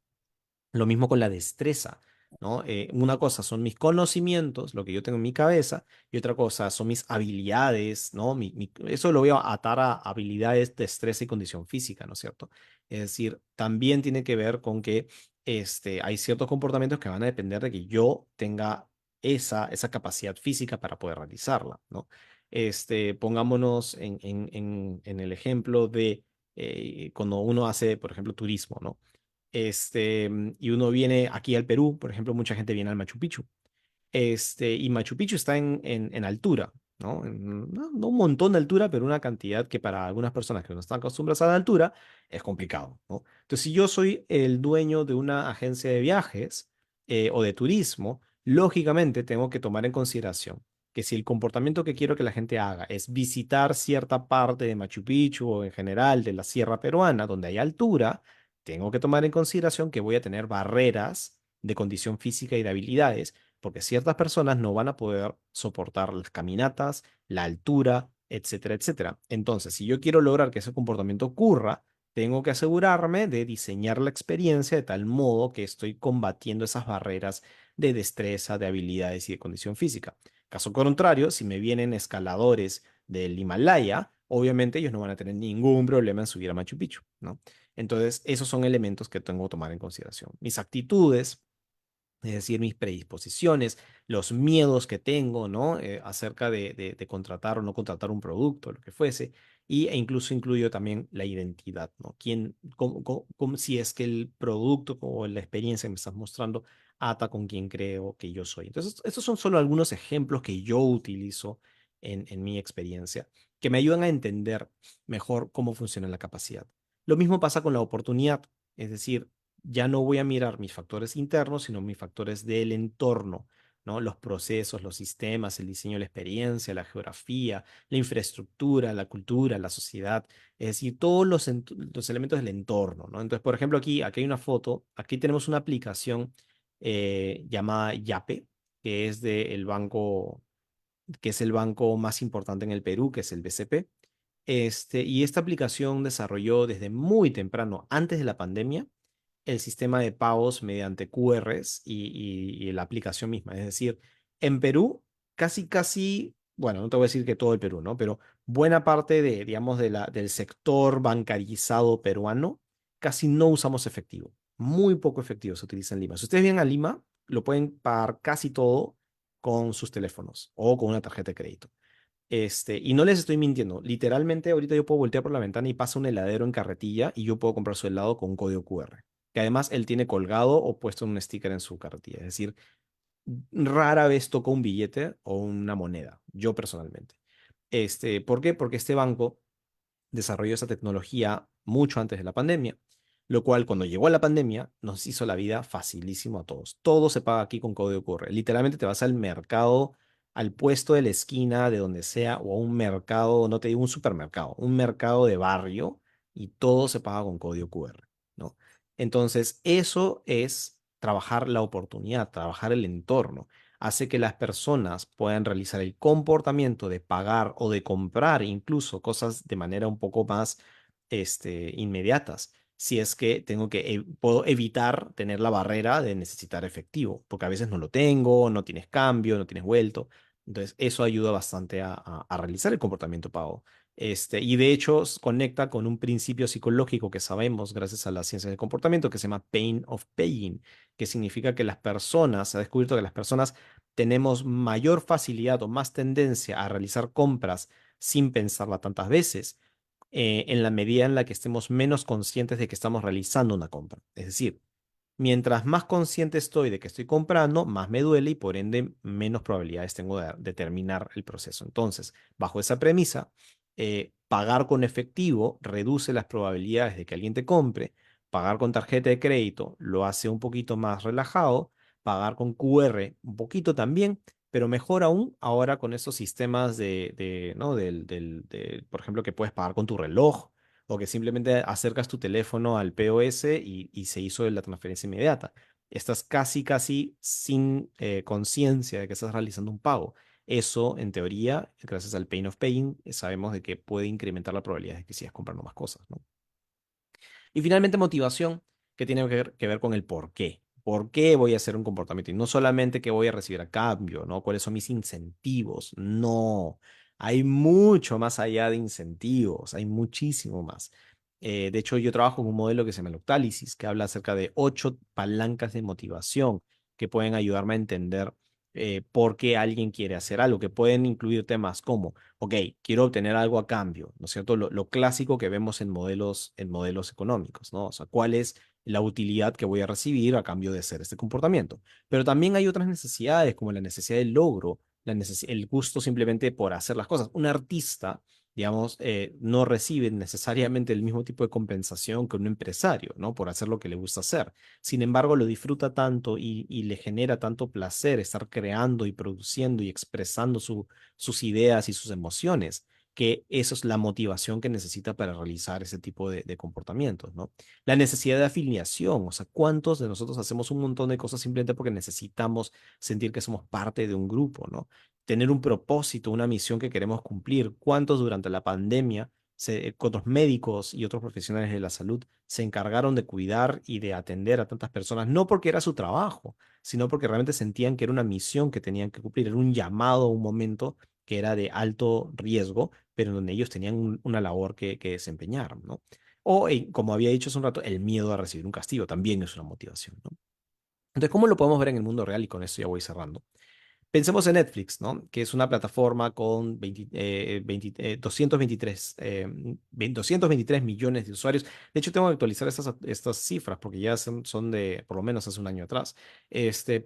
Lo mismo con la destreza, ¿no? Una cosa son mis conocimientos, lo que yo tengo en mi cabeza, y otra cosa son mis habilidades, ¿no? Eso lo voy a atar a habilidades, destreza y condición física, ¿no es cierto? Es decir, también tiene que ver con que hay ciertos comportamientos que van a depender de que yo tenga esa capacidad física para poder realizarla, ¿no? Pongámonos en el ejemplo de cuando uno hace, por ejemplo, turismo, ¿no? Y uno viene aquí al Perú, por ejemplo, mucha gente viene al Machu Picchu. Y Machu Picchu está en altura, ¿no? No un montón de altura, pero una cantidad que para algunas personas que no están acostumbradas a la altura es complicado, ¿no? Entonces, si yo soy el dueño de una agencia de viajes o de turismo, lógicamente tengo que tomar en consideración que si el comportamiento que quiero que la gente haga es visitar cierta parte de Machu Picchu o en general de la sierra peruana donde hay altura, tengo que tomar en consideración que voy a tener barreras de condición física y de habilidades porque ciertas personas no van a poder soportar las caminatas, la altura, etcétera, etcétera. Entonces, si yo quiero lograr que ese comportamiento ocurra, tengo que asegurarme de diseñar la experiencia de tal modo que estoy combatiendo esas barreras de destreza, de habilidades y de condición física. Caso contrario, si me vienen escaladores del Himalaya, obviamente ellos no van a tener ningún problema en subir a Machu Picchu, ¿no? Entonces, esos son elementos que tengo que tomar en consideración. Mis actitudes, es decir, mis predisposiciones, los miedos que tengo, ¿no? Acerca de contratar o no contratar un producto, lo que fuese, e incluso incluyo también la identidad, ¿no? Si es que el producto o la experiencia que me estás mostrando ata con quien creo que yo soy. Entonces, estos son solo algunos ejemplos que yo utilizo en mi experiencia, que me ayudan a entender mejor cómo funciona la capacidad. Lo mismo pasa con la oportunidad, es decir, ya no voy a mirar mis factores internos, sino mis factores del entorno, ¿no? Los procesos, los sistemas, el diseño de la experiencia, la geografía, la infraestructura, la cultura, la sociedad, es decir, todos los elementos del entorno, ¿no? Entonces, por ejemplo, aquí hay una foto, aquí tenemos una aplicación llamada Yape, que es del banco, que es el banco más importante en el Perú, que es el BCP. Y esta aplicación desarrolló desde muy temprano, antes de la pandemia, el sistema de pagos mediante QRs y la aplicación misma. Es decir, en Perú, casi, bueno, no te voy a decir que todo el Perú, ¿no? Pero buena parte digamos, del sector bancarizado peruano, casi no usamos efectivo. Muy poco efectivo se utiliza en Lima. Si ustedes vienen a Lima, lo pueden pagar casi todo con sus teléfonos o con una tarjeta de crédito. Y no les estoy mintiendo. Literalmente, ahorita yo puedo voltear por la ventana y pasa un heladero en carretilla y yo puedo comprar su helado con un código QR. Que además él tiene colgado o puesto un sticker en su carretilla. Es decir, rara vez toco un billete o una moneda, yo personalmente. ¿Por qué? Porque este banco desarrolló esa tecnología mucho antes de la pandemia, lo cual cuando llegó la pandemia nos hizo la vida facilísimo a todos. Todo se paga aquí con código QR. Literalmente te vas al mercado, al puesto de la esquina, de donde sea, o a un mercado, no te digo un supermercado, un mercado de barrio y todo se paga con código QR, ¿no? Entonces, eso es trabajar la oportunidad, trabajar el entorno hace que las personas puedan realizar el comportamiento de pagar o de comprar incluso cosas de manera un poco más inmediatas. Si es que puedo evitar tener la barrera de necesitar efectivo, porque a veces no lo tengo, no tienes cambio, no tienes vuelto. Entonces, eso ayuda bastante a realizar el comportamiento pago. Y de hecho, conecta con un principio psicológico que sabemos gracias a la ciencia del comportamiento que se llama pain of paying, que significa que se ha descubierto que las personas tenemos mayor facilidad o más tendencia a realizar compras sin pensarla tantas veces, en la medida en la que estemos menos conscientes de que estamos realizando una compra. Es decir, Mientras más consciente estoy de que estoy comprando, más me duele y por ende menos probabilidades tengo de terminar el proceso. Entonces, bajo esa premisa, pagar con efectivo reduce las probabilidades de que alguien te compre. Pagar con tarjeta de crédito lo hace un poquito más relajado. Pagar con QR un poquito también, pero mejor aún ahora con estos sistemas ¿no? Por ejemplo, que puedes pagar con tu reloj o que simplemente acercas tu teléfono al POS y se hizo la transferencia inmediata. Estás casi sin conciencia de que estás realizando un pago. Eso, en teoría, gracias al pain of paying, sabemos de que puede incrementar la probabilidad de que sigas comprando más cosas, ¿no? Y finalmente, motivación, que tiene que ver con el por qué. ¿Por qué voy a hacer un comportamiento? Y no solamente qué voy a recibir a cambio, ¿no? ¿Cuáles son mis incentivos? No, hay mucho más allá de incentivos, hay muchísimo más. De hecho, yo trabajo en un modelo que se llama el Octálisis, que habla acerca de 8 palancas de motivación que pueden ayudarme a entender por qué alguien quiere hacer algo, que pueden incluir temas como ok, quiero obtener algo a cambio, ¿no es cierto? Lo clásico que vemos en modelos económicos, ¿no? O sea, ¿cuál es la utilidad que voy a recibir a cambio de hacer este comportamiento? Pero también hay otras necesidades, como la necesidad del logro, el gusto simplemente por hacer las cosas. Un artista, digamos, no recibe necesariamente el mismo tipo de compensación que un empresario, ¿no? Por hacer lo que le gusta hacer. Sin embargo, lo disfruta tanto y le genera tanto placer estar creando y produciendo y expresando sus ideas y sus emociones, que eso es la motivación que necesita para realizar ese tipo de comportamientos, ¿no? La necesidad de afiliación, o sea, ¿cuántos de nosotros hacemos un montón de cosas simplemente porque necesitamos sentir que somos parte de un grupo, ¿no? Tener un propósito, una misión que queremos cumplir. ¿Cuántos durante la pandemia otros médicos y otros profesionales de la salud se encargaron de cuidar y de atender a tantas personas, no porque era su trabajo, sino porque realmente sentían que era una misión que tenían que cumplir, era un llamado, un momento que era de alto riesgo, pero en donde ellos tenían una labor que desempeñar, ¿no? O, como había dicho hace un rato, el miedo a recibir un castigo también es una motivación, ¿no? Entonces, ¿cómo lo podemos ver en el mundo real? Y con esto ya voy cerrando. Pensemos en Netflix, ¿no? Que es una plataforma con 223 millones de usuarios. De hecho, tengo que actualizar estas cifras porque ya son de por lo menos hace un año atrás.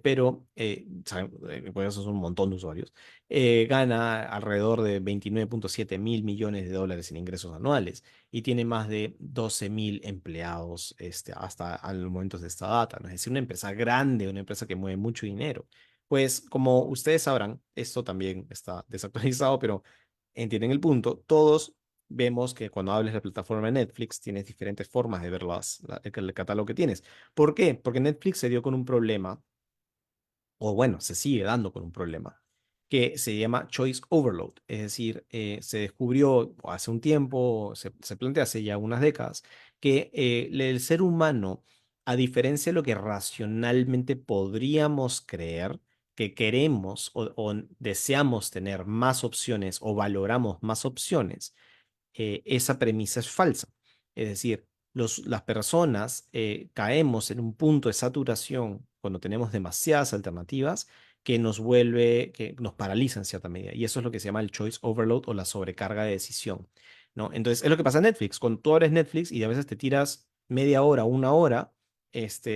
Pero, pues eso son un montón de usuarios. Gana alrededor de 29,7 mil millones de dólares en ingresos anuales y tiene más de 12,000 empleados hasta al momento de esta data, ¿no? Es decir, una empresa grande, una empresa que mueve mucho dinero. Pues como ustedes sabrán, esto también está desactualizado, pero entienden el punto. Todos vemos que cuando hables de la plataforma de Netflix, tienes diferentes formas de ver el catálogo que tienes. ¿Por qué? Porque Netflix se dio con un problema, o bueno, se sigue dando con un problema, que se llama choice overload. Es decir, se descubrió hace un tiempo, se plantea hace ya unas décadas, que el ser humano, a diferencia de lo que racionalmente podríamos creer, que queremos o deseamos tener más opciones o valoramos más opciones, esa premisa es falsa. Es decir, las personas caemos en un punto de saturación cuando tenemos demasiadas alternativas que nos paraliza en cierta medida. Y eso es lo que se llama el choice overload o la sobrecarga de decisión, ¿no? Entonces, es lo que pasa en Netflix. Cuando tú abres Netflix y a veces te tiras media hora, una hora,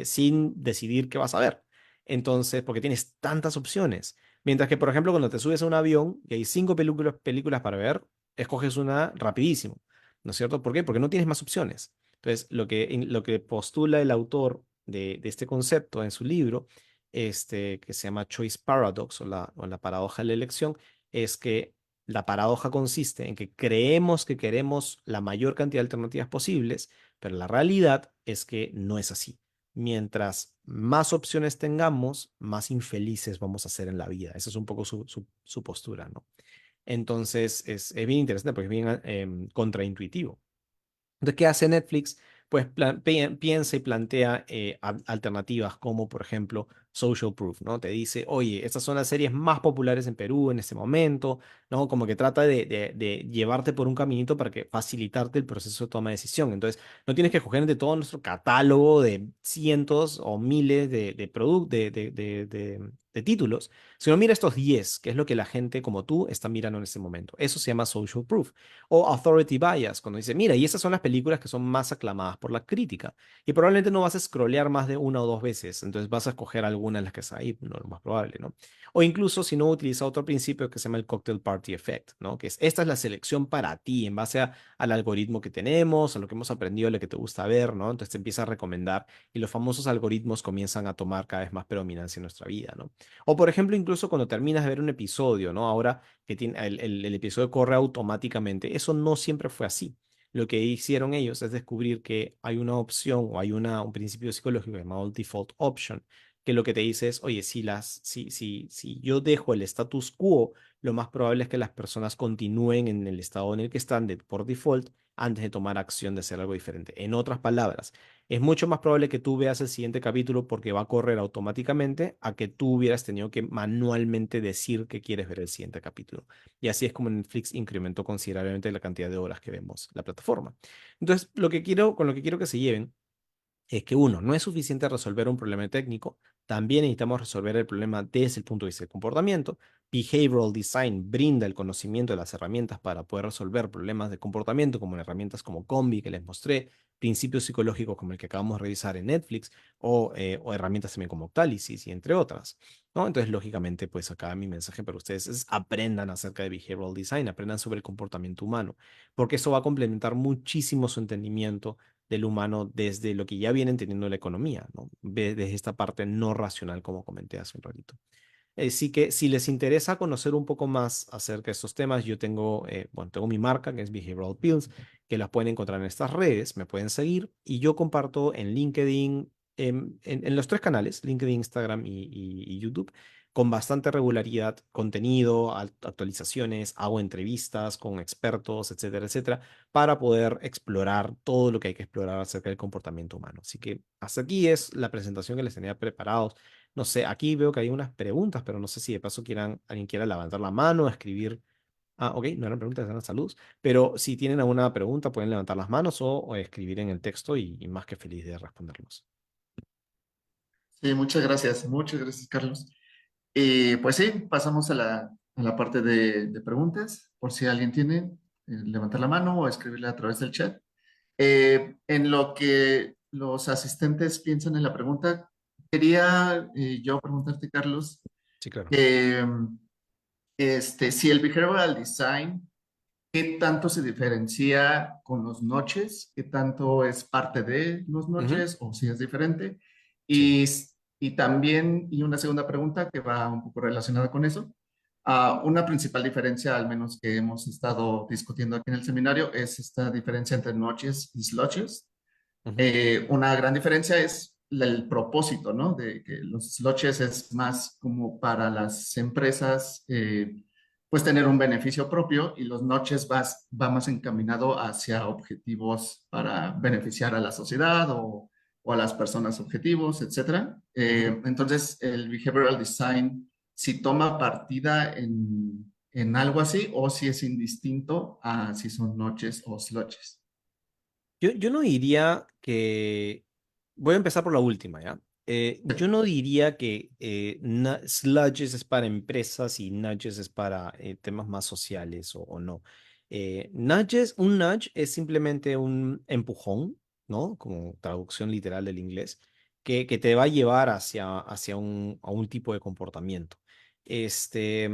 sin decidir qué vas a ver. Entonces, porque tienes tantas opciones. Mientras que, por ejemplo, cuando te subes a un avión y hay 5 películas para ver, escoges una rapidísimo, ¿no es cierto? ¿Por qué? Porque no tienes más opciones. Entonces, lo que postula el autor de este concepto en su libro, que se llama Choice Paradox o la paradoja de la elección, es que la paradoja consiste en que creemos que queremos la mayor cantidad de alternativas posibles, pero la realidad es que no es así. Mientras más opciones tengamos, más infelices vamos a ser en la vida. Esa es un poco su postura, ¿no? Entonces es bien interesante porque es bien contraintuitivo. Entonces, ¿qué hace Netflix? Pues piensa y plantea alternativas como, por ejemplo, Social Proof, ¿no? Te dice, oye, estas son las series más populares en Perú en este momento, ¿no? Como que trata de llevarte por un caminito para que facilitarte el proceso de toma de decisión. Entonces, no tienes que escoger entre todo nuestro catálogo de cientos o miles de productos, de títulos, sino mira estos 10, que es lo que la gente como tú está mirando en este momento. Eso se llama social proof. O authority bias, cuando dice, mira, y esas son las películas que son más aclamadas por la crítica. Y probablemente no vas a scrollear más de una o dos veces, entonces vas a escoger alguna de las que está ahí, no, lo más probable, ¿no? O incluso si no utiliza otro principio que se llama el cocktail party effect, ¿no? Que es, esta es la selección para ti en base al algoritmo que tenemos, a lo que hemos aprendido, a lo que te gusta ver, ¿no? Entonces te empieza a recomendar y los famosos algoritmos comienzan a tomar cada vez más predominancia en nuestra vida, ¿no? O por ejemplo, incluso cuando terminas de ver un episodio, ¿no? Ahora que tiene, el episodio corre automáticamente, eso no siempre fue así. Lo que hicieron ellos es descubrir que hay una opción o hay un principio psicológico llamado el default option, que lo que te dice es, oye, si yo dejo el status quo, lo más probable es que las personas continúen en el estado en el que están por default antes de tomar acción de hacer algo diferente. En otras palabras, es mucho más probable que tú veas el siguiente capítulo porque va a correr automáticamente a que tú hubieras tenido que manualmente decir que quieres ver el siguiente capítulo. Y así es como Netflix incrementó considerablemente la cantidad de horas que vemos la plataforma. Entonces, con lo que quiero que se lleven es que uno, no es suficiente resolver un problema técnico, también necesitamos resolver el problema desde el punto de vista del comportamiento. Behavioral Design brinda el conocimiento de las herramientas para poder resolver problemas de comportamiento, como herramientas como Combi que les mostré, principios psicológicos como el que acabamos de revisar en Netflix, o herramientas también como Octalysis y entre otras, ¿no? Entonces, lógicamente, pues acá mi mensaje para ustedes es aprendan acerca de Behavioral Design, aprendan sobre el comportamiento humano, porque eso va a complementar muchísimo su entendimiento del humano desde lo que ya viene entendiendo la economía, ¿no? Desde esta parte no racional, como comenté hace un ratito. Así que si les interesa conocer un poco más acerca de estos temas, yo tengo, bueno, tengo mi marca que es Behavioral Pills, que las pueden encontrar en estas redes, me pueden seguir y yo comparto en LinkedIn, en los tres canales, LinkedIn, Instagram y YouTube, con bastante regularidad, contenido, actualizaciones, hago entrevistas con expertos, etcétera, etcétera, para poder explorar todo lo que hay que explorar acerca del comportamiento humano. Así que hasta aquí es la presentación que les tenía preparados. No sé, aquí veo que hay unas preguntas, pero no sé si de paso alguien quiera levantar la mano, escribir. Ah, ok, no eran preguntas, eran saludos. Pero si tienen alguna pregunta, pueden levantar las manos o escribir en el texto y más que feliz de responderlos. Sí, muchas gracias, Carlos. Y pues sí, pasamos a la parte de preguntas, por si alguien tiene, levantar la mano o escribirle a través del chat. En lo que los asistentes piensan en la pregunta, quería yo preguntarte, Carlos, Sí, claro. que si el behavioral design, ¿qué tanto se diferencia con los noches? ¿Qué tanto es parte de los Ujú. noches o si es diferente? Sí. Y, y también, y una segunda pregunta que va un poco relacionada con eso. Una principal diferencia, al menos que hemos estado discutiendo aquí en el seminario, es esta diferencia entre noches y slotches. Ujú. Una gran diferencia es el propósito, ¿no? De que los slotches es más como para las empresas, pues tener un beneficio propio y los noches va más encaminado hacia objetivos para beneficiar a la sociedad o a las personas objetivos, etcétera. Ujú. Entonces, el behavioral design, si toma partida en algo así o si es indistinto a si son noches o slotches. Yo no diría que... Voy a empezar por la última, ¿ya? Yo no diría que Sludges es para empresas y Nudges es para temas más sociales o no. Un nudge es simplemente un empujón, ¿no? Como traducción literal del inglés, que te va a llevar hacia a un tipo de comportamiento. Este,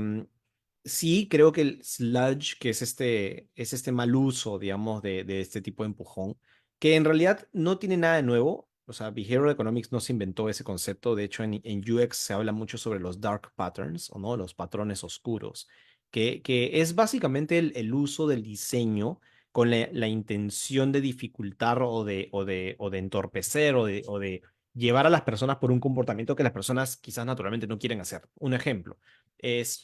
sí, creo que el sludge, que es este mal uso, digamos, de este tipo de empujón, que en realidad no tiene nada de nuevo. O sea, Behavioral Economics no se inventó ese concepto. De hecho, en UX se habla mucho sobre los dark patterns, o no, los patrones oscuros, que es básicamente el uso del diseño con la intención de dificultar o de entorpecer o de llevar a las personas por un comportamiento que las personas quizás naturalmente no quieren hacer. Un ejemplo es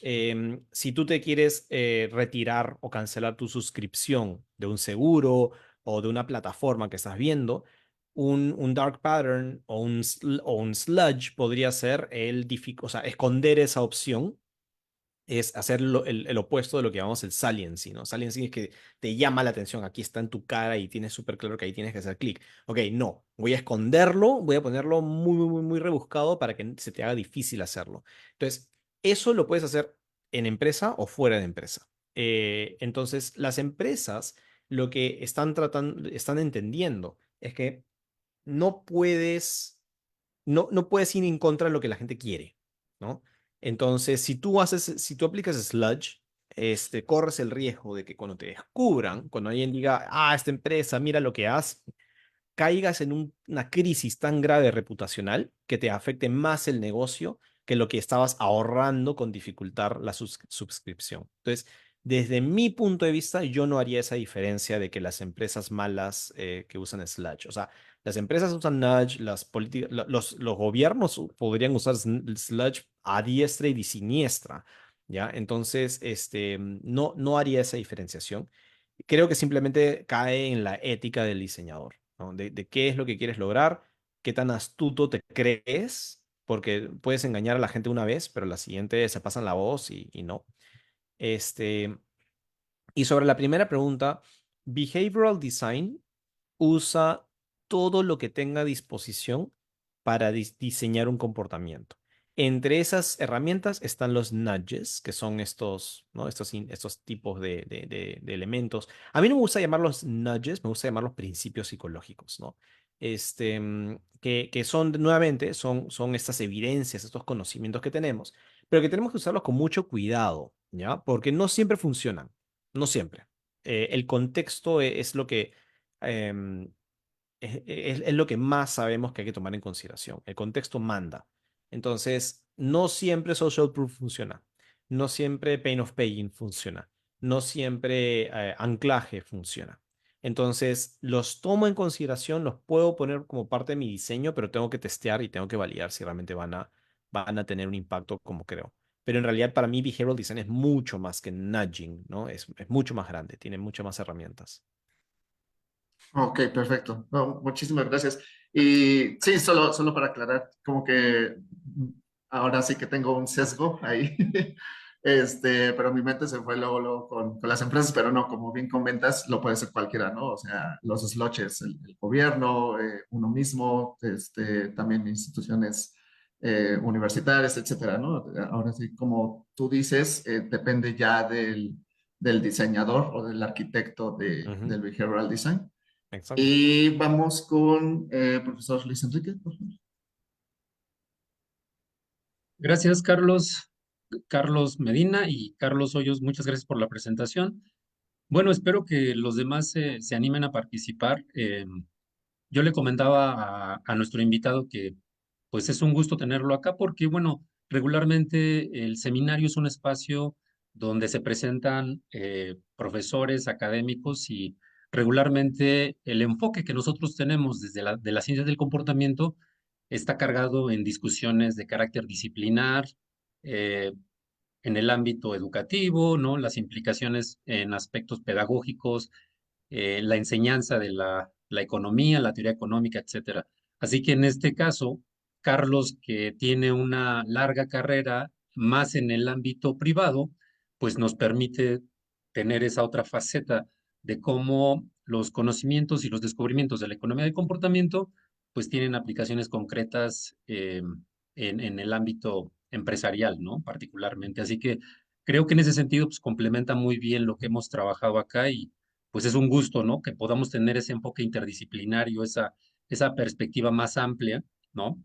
si tú te quieres retirar o cancelar tu suscripción de un seguro o de una plataforma que estás viendo, un dark pattern o un sludge podría ser o sea, esconder esa opción es hacer el opuesto de lo que llamamos el saliency, ¿no? Saliency es que te llama la atención, aquí está en tu cara y tienes súper claro que ahí tienes que hacer clic. Ok, no, voy a esconderlo, voy a ponerlo muy, muy, muy, muy rebuscado para que se te haga difícil hacerlo. Entonces, eso lo puedes hacer en empresa o fuera de empresa. Entonces, las empresas lo que están tratando, están entendiendo es que no puedes, no puedes ir en contra de lo que la gente quiere, ¿no? Entonces, si tú aplicas sludge, corres el riesgo de que cuando te descubran, cuando alguien diga, esta empresa, mira lo que hace, caigas en una crisis tan grave reputacional que te afecte más el negocio que lo que estabas ahorrando con dificultar la suscripción. Entonces, desde mi punto de vista, yo no haría esa diferencia de que las empresas malas que usan Sludge. O sea, las empresas usan Nudge, los gobiernos podrían usar Sludge a diestra y siniestra, ¿ya? Entonces, no haría esa diferenciación. Creo que simplemente cae en la ética del diseñador, ¿no? De qué es lo que quieres lograr, qué tan astuto te crees, porque puedes engañar a la gente una vez, pero la siguiente se pasan la voz y no. Este, y sobre la primera pregunta, Behavioral Design usa todo lo que tenga a disposición para diseñar un comportamiento. Entre esas herramientas están los nudges, que son estos, ¿no? Estos tipos de elementos. A mí no me gusta llamarlos nudges, me gusta llamarlos principios psicológicos, ¿no? Que son, nuevamente, son estas evidencias, estos conocimientos que tenemos, pero que tenemos que usarlos con mucho cuidado, ¿ya? Porque no siempre funcionan, no siempre. El contexto es lo que em, es lo que más sabemos que hay que tomar en consideración. El contexto manda. Entonces, no siempre social proof funciona. No siempre pain of paying funciona. No siempre anclaje funciona. Entonces, los tomo en consideración, los puedo poner como parte de mi diseño, pero tengo que testear y tengo que validar si realmente van a tener un impacto como creo. Pero en realidad, para mí, behavioral design es mucho más que nudging, ¿no? Es mucho más grande, tiene muchas más herramientas. Ok, perfecto. No, muchísimas gracias. Y sí, solo para aclarar, como que ahora sí que tengo un sesgo ahí, pero mi mente se fue luego con las empresas, pero no, como bien comentas, lo puede ser cualquiera, ¿no? O sea, los sloches, el gobierno, uno mismo, también instituciones universitarias, etcétera, ¿no? Ahora sí, como tú dices, depende ya del diseñador o del arquitecto Ujú, del behavioral design. exacto. Y vamos con profesor Luis Enrique, por favor. Gracias, Carlos. Carlos Medina y Carlos Hoyos, muchas gracias por la presentación. Bueno, espero que los demás se animen a participar. Yo le comentaba a nuestro invitado que pues es un gusto tenerlo acá porque, bueno, regularmente el seminario es un espacio donde se presentan profesores académicos y regularmente el enfoque que nosotros tenemos desde de la ciencia del comportamiento está cargado en discusiones de carácter disciplinar, eh, en el ámbito educativo, ¿no? Las implicaciones en aspectos pedagógicos, la enseñanza de la economía, la teoría económica, etcétera. Así que en este caso, Carlos, que tiene una larga carrera más en el ámbito privado, pues nos permite tener esa otra faceta de cómo los conocimientos y los descubrimientos de la economía del comportamiento, pues tienen aplicaciones concretas en el ámbito empresarial, ¿no? Particularmente. Así que creo que en ese sentido, pues complementa muy bien lo que hemos trabajado acá y pues es un gusto, ¿no? Que podamos tener ese enfoque interdisciplinario, esa perspectiva más amplia, ¿no?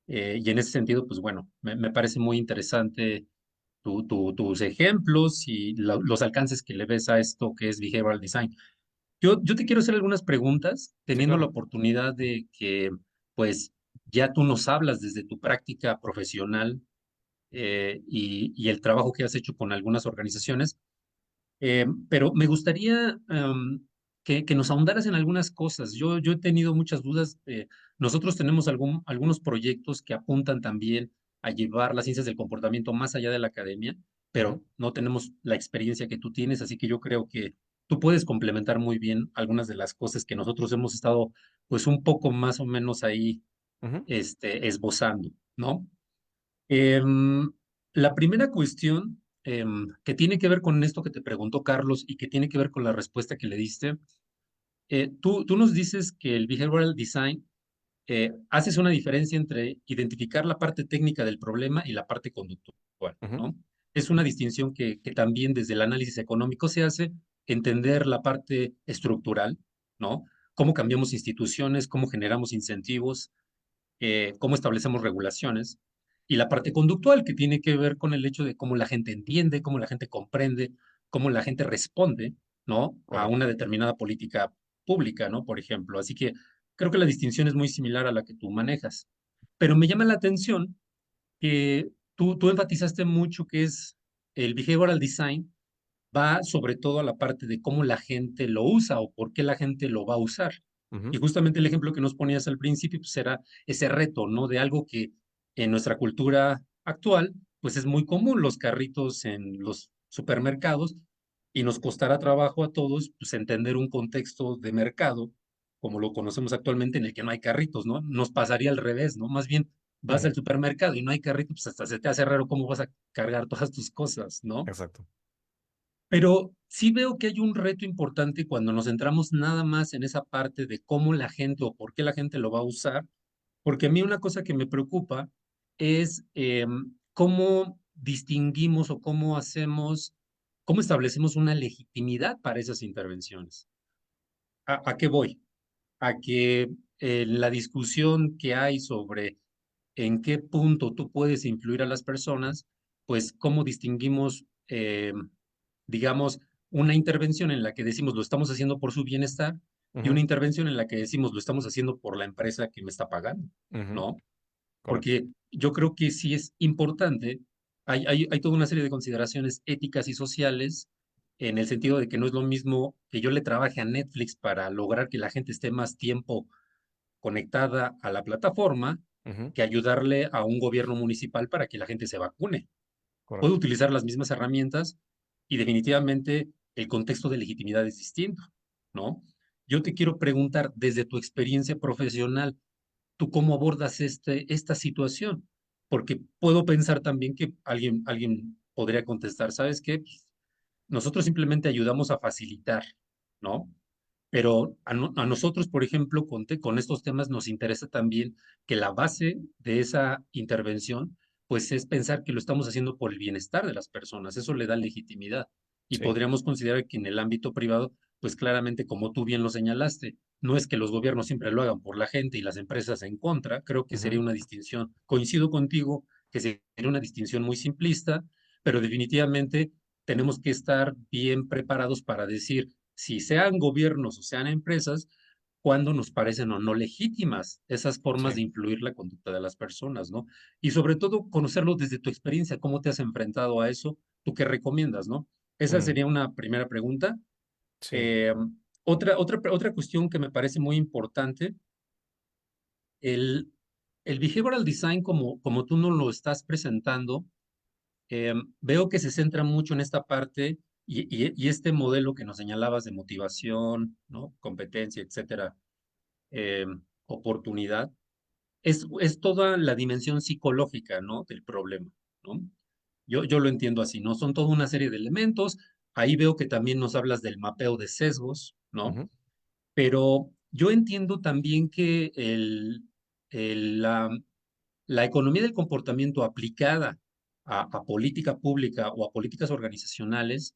Y en ese sentido, pues bueno, me parece muy interesante tus ejemplos y los alcances que le ves a esto que es behavioral design. Yo te quiero hacer algunas preguntas, Sí, teniendo la claro. oportunidad de que, pues, ya tú nos hablas desde tu práctica profesional y el trabajo que has hecho con algunas organizaciones. Pero me gustaría que nos ahondaras en algunas cosas. Yo he tenido muchas dudas. Nosotros tenemos algunos proyectos que apuntan también a llevar las ciencias del comportamiento más allá de la academia, Ujú. pero no tenemos la experiencia que tú tienes, así que yo creo que tú puedes complementar muy bien algunas de las cosas que nosotros hemos estado, pues, un poco más o menos ahí, Ujú. esbozando, ¿no? Em, la primera cuestión que tiene que ver con esto que te preguntó Carlos y que tiene que ver con la respuesta que le diste. Tú nos dices que el behavioral design haces una diferencia entre identificar la parte técnica del problema y la parte conductual, Ujú, ¿no? Es una distinción que también desde el análisis económico se hace, entender la parte estructural, ¿no? Cómo cambiamos instituciones, cómo generamos incentivos, cómo establecemos regulaciones, y la parte conductual, que tiene que ver con el hecho de cómo la gente entiende, cómo la gente comprende, cómo la gente responde, ¿no? A correcto. una determinada política pública, ¿no? Por ejemplo. Así que creo que la distinción es muy similar a la que tú manejas. Pero me llama la atención que tú enfatizaste mucho que es el behavioral design va sobre todo a la parte de cómo la gente lo usa o por qué la gente lo va a usar. Y Ujú, justamente el ejemplo que nos ponías al principio, pues era ese reto, ¿no? De algo que en nuestra cultura actual, pues es muy común, los carritos en los supermercados, y nos costará trabajo a todos, pues entender un contexto de mercado, como lo conocemos actualmente, en el que no hay carritos, ¿no? Nos pasaría al revés, ¿no? Más bien, vas ujú, al supermercado y no hay carritos, pues hasta se te hace raro cómo vas a cargar todas tus cosas, ¿no? exacto. Pero sí veo que hay un reto importante cuando nos centramos nada más en esa parte de cómo la gente o por qué la gente lo va a usar, porque a mí una cosa que me preocupa es cómo distinguimos o cómo hacemos, cómo establecemos una legitimidad para esas intervenciones. ¿A qué voy? A que la discusión que hay sobre en qué punto tú puedes influir a las personas, pues cómo distinguimos, digamos, una intervención en la que decimos lo estamos haciendo por su bienestar y una Ujú, intervención en la que decimos lo estamos haciendo por la empresa que me está pagando, ujú, ¿no? correcto. Porque yo creo que sí es importante, hay toda una serie de consideraciones éticas y sociales en el sentido de que no es lo mismo que yo le trabaje a Netflix para lograr que la gente esté más tiempo conectada a la plataforma Ujú, que ayudarle a un gobierno municipal para que la gente se vacune. Puedo correcto. utilizar las mismas herramientas y definitivamente el contexto de legitimidad es distinto, ¿no? Yo te quiero preguntar, desde tu experiencia profesional, ¿tú cómo abordas esta situación? Porque puedo pensar también que alguien podría contestar, ¿sabes qué? Pues, nosotros simplemente ayudamos a facilitar, ¿no? Pero a nosotros, por ejemplo, con estos temas nos interesa también que la base de esa intervención, pues es pensar que lo estamos haciendo por el bienestar de las personas. Eso le da legitimidad. Y Sí. podríamos considerar que en el ámbito privado, pues claramente, como tú bien lo señalaste, no es que los gobiernos siempre lo hagan por la gente y las empresas en contra. Creo que sería Ujú, una distinción. Coincido contigo que sería una distinción muy simplista, pero definitivamente tenemos que estar bien preparados para decir si sean gobiernos o sean empresas, cuando nos parecen o no legítimas esas formas de sí. influir la conducta de las personas, ¿no? Y sobre todo conocerlo desde tu experiencia, cómo te has enfrentado a eso, tú qué recomiendas, ¿no? Esa Mm, sería una primera pregunta. sí. Eh, otra cuestión que me parece muy importante, el, el behavioral design, como tú nos lo estás presentando, veo que se centra mucho en esta parte y este modelo que nos señalabas de motivación, ¿no? Competencia, etcétera, oportunidad, es toda la dimensión psicológica, ¿no? Del problema, ¿no? Yo lo entiendo así, ¿no? Son toda una serie de elementos. Ahí veo que también nos hablas del mapeo de sesgos, ¿no? Ujú, Pero yo entiendo también que la economía del comportamiento aplicada a política pública o a políticas organizacionales,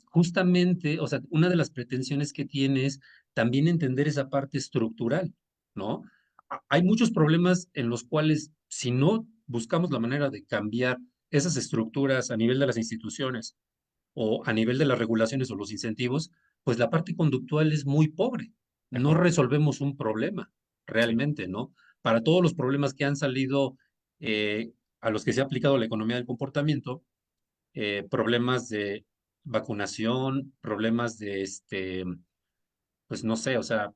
justamente, o sea, una de las pretensiones que tiene es también entender esa parte estructural, ¿no? Hay muchos problemas en los cuales, si no buscamos la manera de cambiar esas estructuras a nivel de las instituciones o a nivel de las regulaciones o los incentivos, pues la parte conductual es muy pobre. es No correcto. resolvemos un problema, Sí. realmente, ¿no? Para todos los problemas que han salido, a los que se ha aplicado la economía del comportamiento, problemas de vacunación, problemas de, pues no sé, o sea,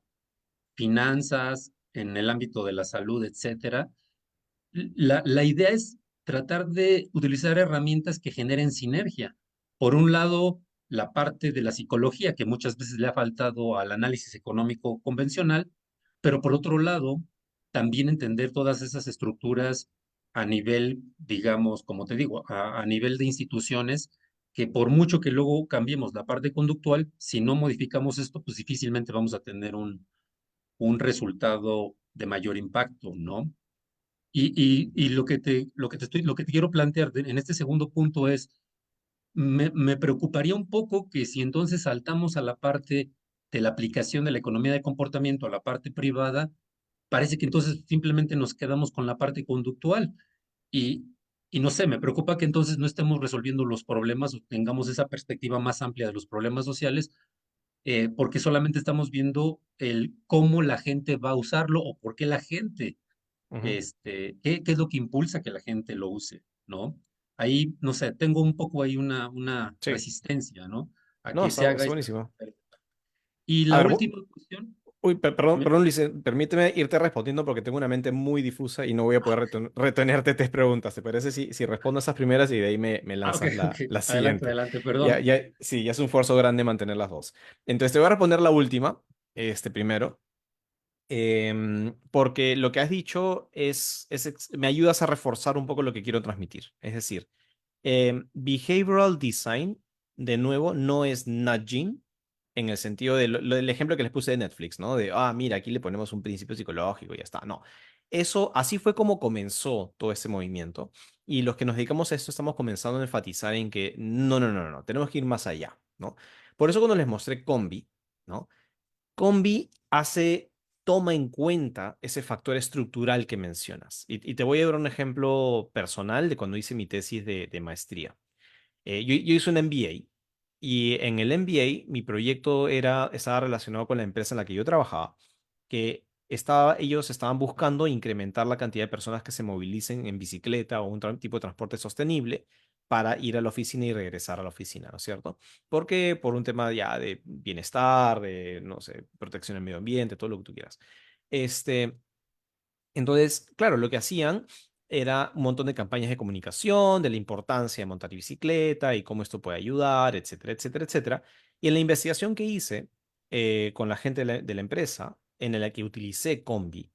finanzas en el ámbito de la salud, etcétera. La idea es tratar de utilizar herramientas que generen sinergia. Por un lado, la parte de la psicología, que muchas veces le ha faltado al análisis económico convencional, pero por otro lado, también entender todas esas estructuras a nivel, digamos, como te digo, a nivel de instituciones, que por mucho que luego cambiemos la parte conductual, si no modificamos esto, pues difícilmente vamos a tener un resultado de mayor impacto, ¿no? Y lo que te quiero plantear en este segundo punto es, me preocuparía un poco que si entonces saltamos a la parte de la aplicación de la economía de comportamiento a la parte privada, parece que entonces simplemente nos quedamos con la parte conductual y, y no sé, me preocupa que entonces no estemos resolviendo los problemas o tengamos esa perspectiva más amplia de los problemas sociales, porque solamente estamos viendo el cómo la gente va a usarlo o por qué la gente, Ujú. qué es lo que impulsa que la gente lo use, ¿no? Ahí, no sé, tengo un poco ahí una Sí, resistencia, ¿no? A no, que se haga está esta. buenísimo. Y A la ver, última cuestión, uy, perdón, me- perdón, Luis, permíteme irte respondiendo porque tengo una mente muy difusa y no voy a poder retenerte tres preguntas. ¿Te parece si respondo esas primeras y de ahí me ok, lanzas ok, la adelante, siguiente? adelante, Ya, perdón. ya, sí, ya es un esfuerzo grande mantener las dos. Entonces te voy a responder la última, primero, porque lo que has dicho me ayudas a reforzar un poco lo que quiero transmitir. Es decir, behavioral design, de nuevo, no es nudging en el sentido del ejemplo que les puse de Netflix, ¿no? De, mira, aquí le ponemos un principio psicológico y ya está. No, eso, así fue como comenzó todo ese movimiento. Y los que nos dedicamos a esto estamos comenzando a enfatizar en que no, no, no, no, no, tenemos que ir más allá, ¿no? Por eso cuando les mostré Combi, ¿no? Combi toma en cuenta ese factor estructural que mencionas. Y te voy a dar un ejemplo personal de cuando hice mi tesis de maestría. Yo hice un MBA y en el MBA mi proyecto estaba relacionado con la empresa en la que yo trabajaba, que ellos estaban buscando incrementar la cantidad de personas que se movilicen en bicicleta o un tipo de transporte sostenible para ir a la oficina y regresar a la oficina, ¿no es cierto? Porque por un tema ya de bienestar, de, no sé, protección del medio ambiente, todo lo que tú quieras. Este, entonces, claro, lo que hacían era un montón de campañas de comunicación, de la importancia de montar bicicleta y cómo esto puede ayudar, etcétera, etcétera, etcétera. Y en la investigación que hice con la gente de la empresa, en la que utilicé Combi,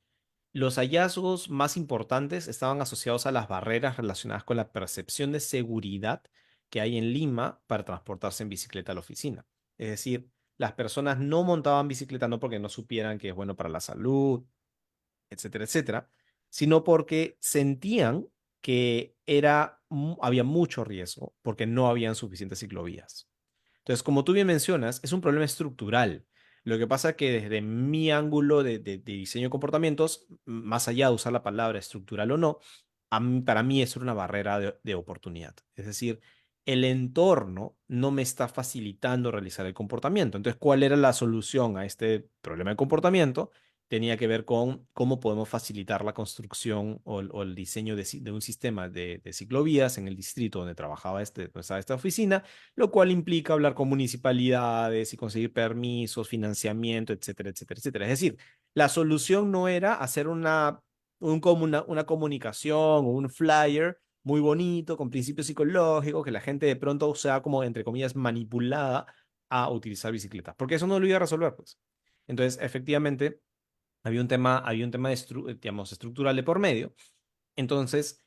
los hallazgos más importantes estaban asociados a las barreras relacionadas con la percepción de seguridad que hay en Lima para transportarse en bicicleta a la oficina. Es decir, las personas no montaban bicicleta no porque no supieran que es bueno para la salud, etcétera, etcétera, sino porque sentían que había mucho riesgo porque no habían suficientes ciclovías. Entonces, como tú bien mencionas, es un problema estructural. Lo que pasa es que desde mi ángulo de diseño de comportamientos, más allá de usar la palabra estructural o no, para mí es una barrera de oportunidad. Es decir, el entorno no me está facilitando realizar el comportamiento. Entonces, ¿cuál era la solución a este problema de comportamiento? Tenía que ver con cómo podemos facilitar la construcción o el diseño de un sistema de ciclovías en el distrito donde estaba esta oficina, lo cual implica hablar con municipalidades y conseguir permisos, financiamiento, etcétera, etcétera, etcétera. Es decir, la solución no era hacer una comunicación o un flyer muy bonito, con principios psicológicos, que la gente de pronto sea como, entre comillas, manipulada a utilizar bicicletas, porque eso no lo iba a resolver, pues. Entonces, efectivamente, había un tema digamos, estructural de por medio. Entonces,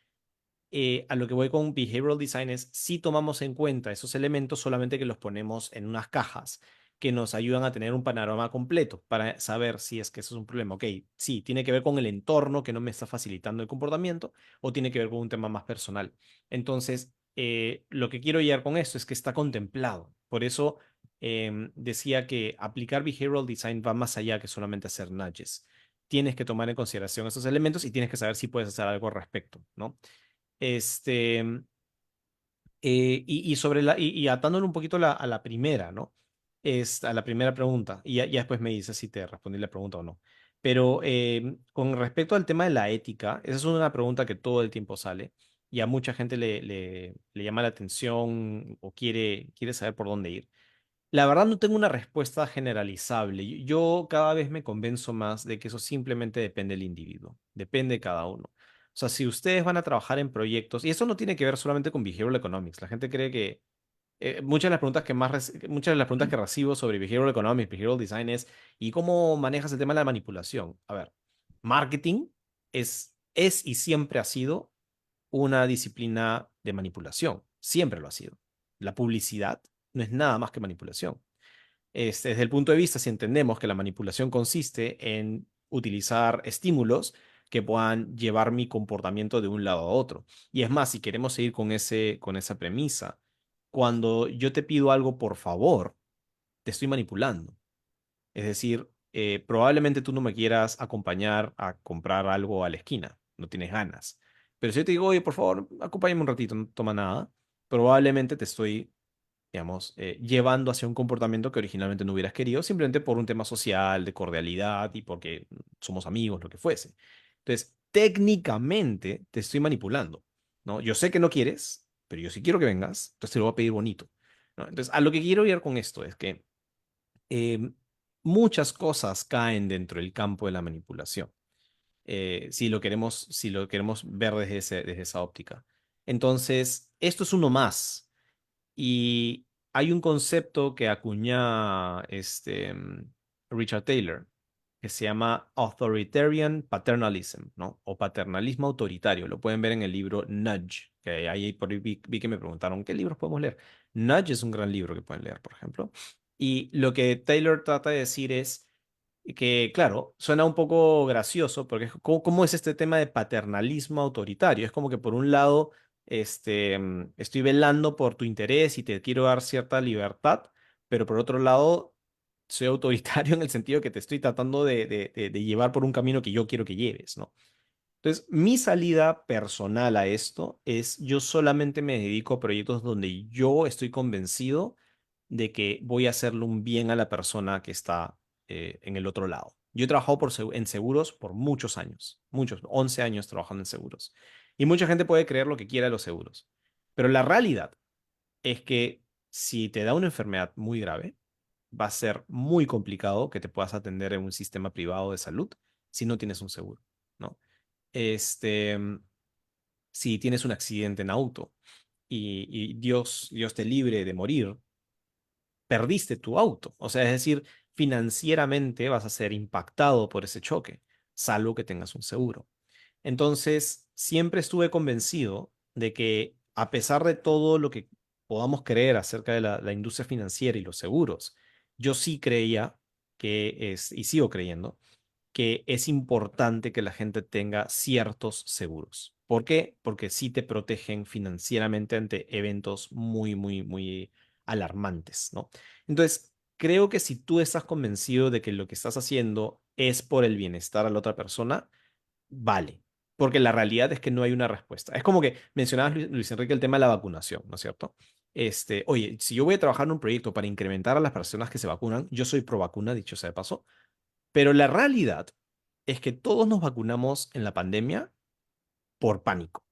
a lo que voy con behavioral design es si tomamos en cuenta esos elementos, solamente que los ponemos en unas cajas que nos ayudan a tener un panorama completo para saber si es que eso es un problema. Ok, sí, tiene que ver con el entorno que no me está facilitando el comportamiento o tiene que ver con un tema más personal. Entonces, lo que quiero llegar con esto es que está contemplado. Por eso decía que aplicar behavioral design va más allá que solamente hacer nudges. Tienes que tomar en consideración esos elementos y tienes que saber si puedes hacer algo al respecto, ¿no? Este, y atándolo un poquito a la primera, ¿no? A la primera pregunta, y ya después me dices si te respondí la pregunta o no. Pero con respecto al tema de la ética, esa es una pregunta que todo el tiempo sale y a mucha gente le llama la atención o quiere saber por dónde ir. La verdad no tengo una respuesta generalizable. Yo cada vez me convenzo más de que eso simplemente depende del individuo, depende de cada uno. O sea, si ustedes van a trabajar en proyectos, y eso no tiene que ver solamente con behavioral economics, la gente cree que muchas de las preguntas que recibo sobre behavioral economics, behavioral design es, ¿y cómo manejas el tema de la manipulación? A ver, marketing es y siempre ha sido una disciplina de manipulación, siempre lo ha sido. La publicidad no es nada más que manipulación. Desde el punto de vista, si entendemos que la manipulación consiste en utilizar estímulos que puedan llevar mi comportamiento de un lado a otro. Y es más, si queremos seguir con esa premisa, cuando yo te pido algo por favor, te estoy manipulando. Es decir, probablemente tú no me quieras acompañar a comprar algo a la esquina, no tienes ganas. Pero si yo te digo, oye, por favor, acompáñame un ratito, no toma nada, probablemente te estoy, digamos, llevando hacia un comportamiento que originalmente no hubieras querido, simplemente por un tema social, de cordialidad y porque somos amigos, lo que fuese. Entonces, técnicamente te estoy manipulando, ¿no? Yo sé que no quieres, pero yo sí quiero que vengas, entonces te lo voy a pedir bonito, ¿no? Entonces, a lo que quiero ir con esto es que eh, muchas cosas caen dentro del campo de la manipulación, si lo queremos ver desde esa óptica. Entonces, esto es uno más. Y hay un concepto que acuña Richard Taylor, que se llama Authoritarian Paternalism, ¿no? O paternalismo autoritario. Lo pueden ver en el libro Nudge, que ahí por ahí vi que me preguntaron, ¿qué libros podemos leer? Nudge es un gran libro que pueden leer, por ejemplo. Y lo que Taylor trata de decir es que, claro, suena un poco gracioso, porque ¿cómo es este tema de paternalismo autoritario? Es como que por un lado estoy velando por tu interés y te quiero dar cierta libertad, pero por otro lado, soy autoritario en el sentido que te estoy tratando de llevar por un camino que yo quiero que lleves, ¿no? Entonces, mi salida personal a esto es yo solamente me dedico a proyectos donde yo estoy convencido de que voy a hacerle un bien a la persona que está en el otro lado. Yo he trabajado en seguros por muchos, 11 años trabajando en seguros. Y mucha gente puede creer lo que quiera de los seguros. Pero la realidad es que si te da una enfermedad muy grave, va a ser muy complicado que te puedas atender en un sistema privado de salud si no tienes un seguro, ¿no? Este, si tienes un accidente en auto y Dios te libre de morir, perdiste tu auto. O sea, es decir, financieramente vas a ser impactado por ese choque, salvo que tengas un seguro. Entonces, siempre estuve convencido de que a pesar de todo lo que podamos creer acerca de la industria financiera y los seguros, yo sí creía y sigo creyendo, que es importante que la gente tenga ciertos seguros. ¿Por qué? Porque sí te protegen financieramente ante eventos muy, muy, muy alarmantes, ¿no? Entonces, creo que si tú estás convencido de que lo que estás haciendo es por el bienestar a la otra persona, vale. Porque la realidad es que no hay una respuesta. Es como que mencionabas, Luis Enrique, el tema de la vacunación, ¿no es cierto? Oye, si yo voy a trabajar en un proyecto para incrementar a las personas que se vacunan, yo soy pro vacuna, dicho sea de paso, pero la realidad es que todos nos vacunamos en la pandemia por pánico.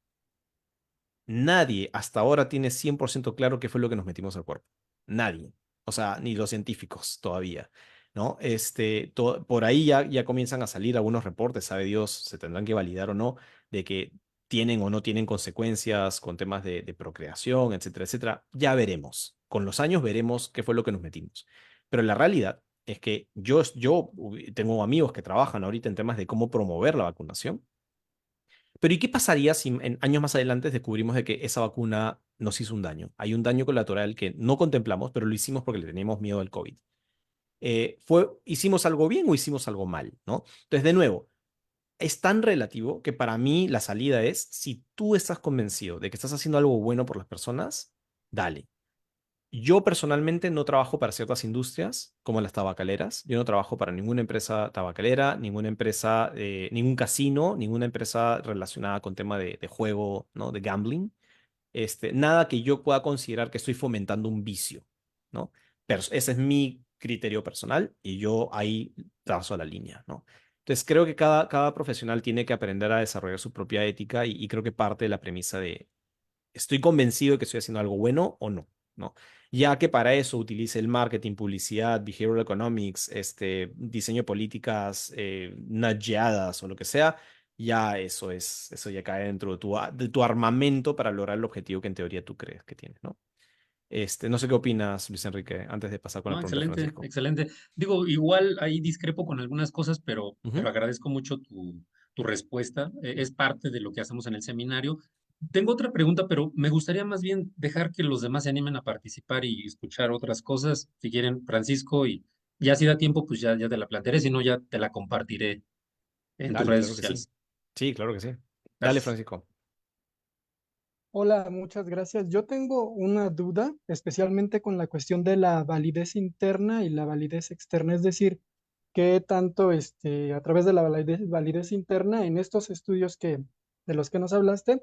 Nadie hasta ahora tiene 100% claro qué fue lo que nos metimos al cuerpo. Nadie. O sea, ni los científicos todavía, ¿no? Por ahí ya comienzan a salir algunos reportes, sabe Dios, se tendrán que validar o no, de que tienen o no tienen consecuencias con temas de procreación, etcétera, etcétera. Ya veremos. Con los años veremos qué fue lo que nos metimos. Pero la realidad es que yo tengo amigos que trabajan ahorita en temas de cómo promover la vacunación. Pero ¿y qué pasaría si en años más adelante descubrimos de que esa vacuna nos hizo un daño? Hay un daño colateral que no contemplamos, pero lo hicimos porque le teníamos miedo al COVID. ¿Hicimos algo bien o hicimos algo mal? ¿No? Entonces, de nuevo, es tan relativo que para mí la salida es, si tú estás convencido de que estás haciendo algo bueno por las personas, dale. Yo personalmente no trabajo para ciertas industrias como las tabacaleras. Yo no trabajo para ninguna empresa tabacalera, ninguna empresa, ningún casino, ninguna empresa relacionada con tema de juego, ¿no? De gambling. Nada que yo pueda considerar que estoy fomentando un vicio, ¿no? Pero ese es mi criterio personal y yo ahí trazo la línea, ¿no? Entonces creo que cada profesional tiene que aprender a desarrollar su propia ética y creo que parte de la premisa de estoy convencido de que estoy haciendo algo bueno o no, ¿no? Ya que para eso utilice el marketing, publicidad, behavioral economics, diseño de políticas nudgeadas o lo que sea, ya eso ya cae dentro de tu armamento para lograr el objetivo que en teoría tú crees que tienes, ¿no? No sé qué opinas, Luis Enrique, antes de pasar con la No, pregunta de excelente, Francisco. excelente. Digo, igual ahí discrepo con algunas cosas, pero Ujú. agradezco mucho tu respuesta. Es parte de lo que hacemos en el seminario. Tengo otra pregunta, pero me gustaría más bien dejar que los demás se animen a participar y escuchar otras cosas. Si quieren, Francisco, y ya si da tiempo, pues ya te la plantearé, si no, ya te la compartiré en tus Dale, redes claro que sí. sociales. Sí, claro que sí. Dale, Gracias. Francisco. Hola, muchas gracias. Yo tengo una duda, especialmente con la cuestión de la validez interna y la validez externa, es decir, qué tanto a través de la validez interna en estos estudios de los que nos hablaste,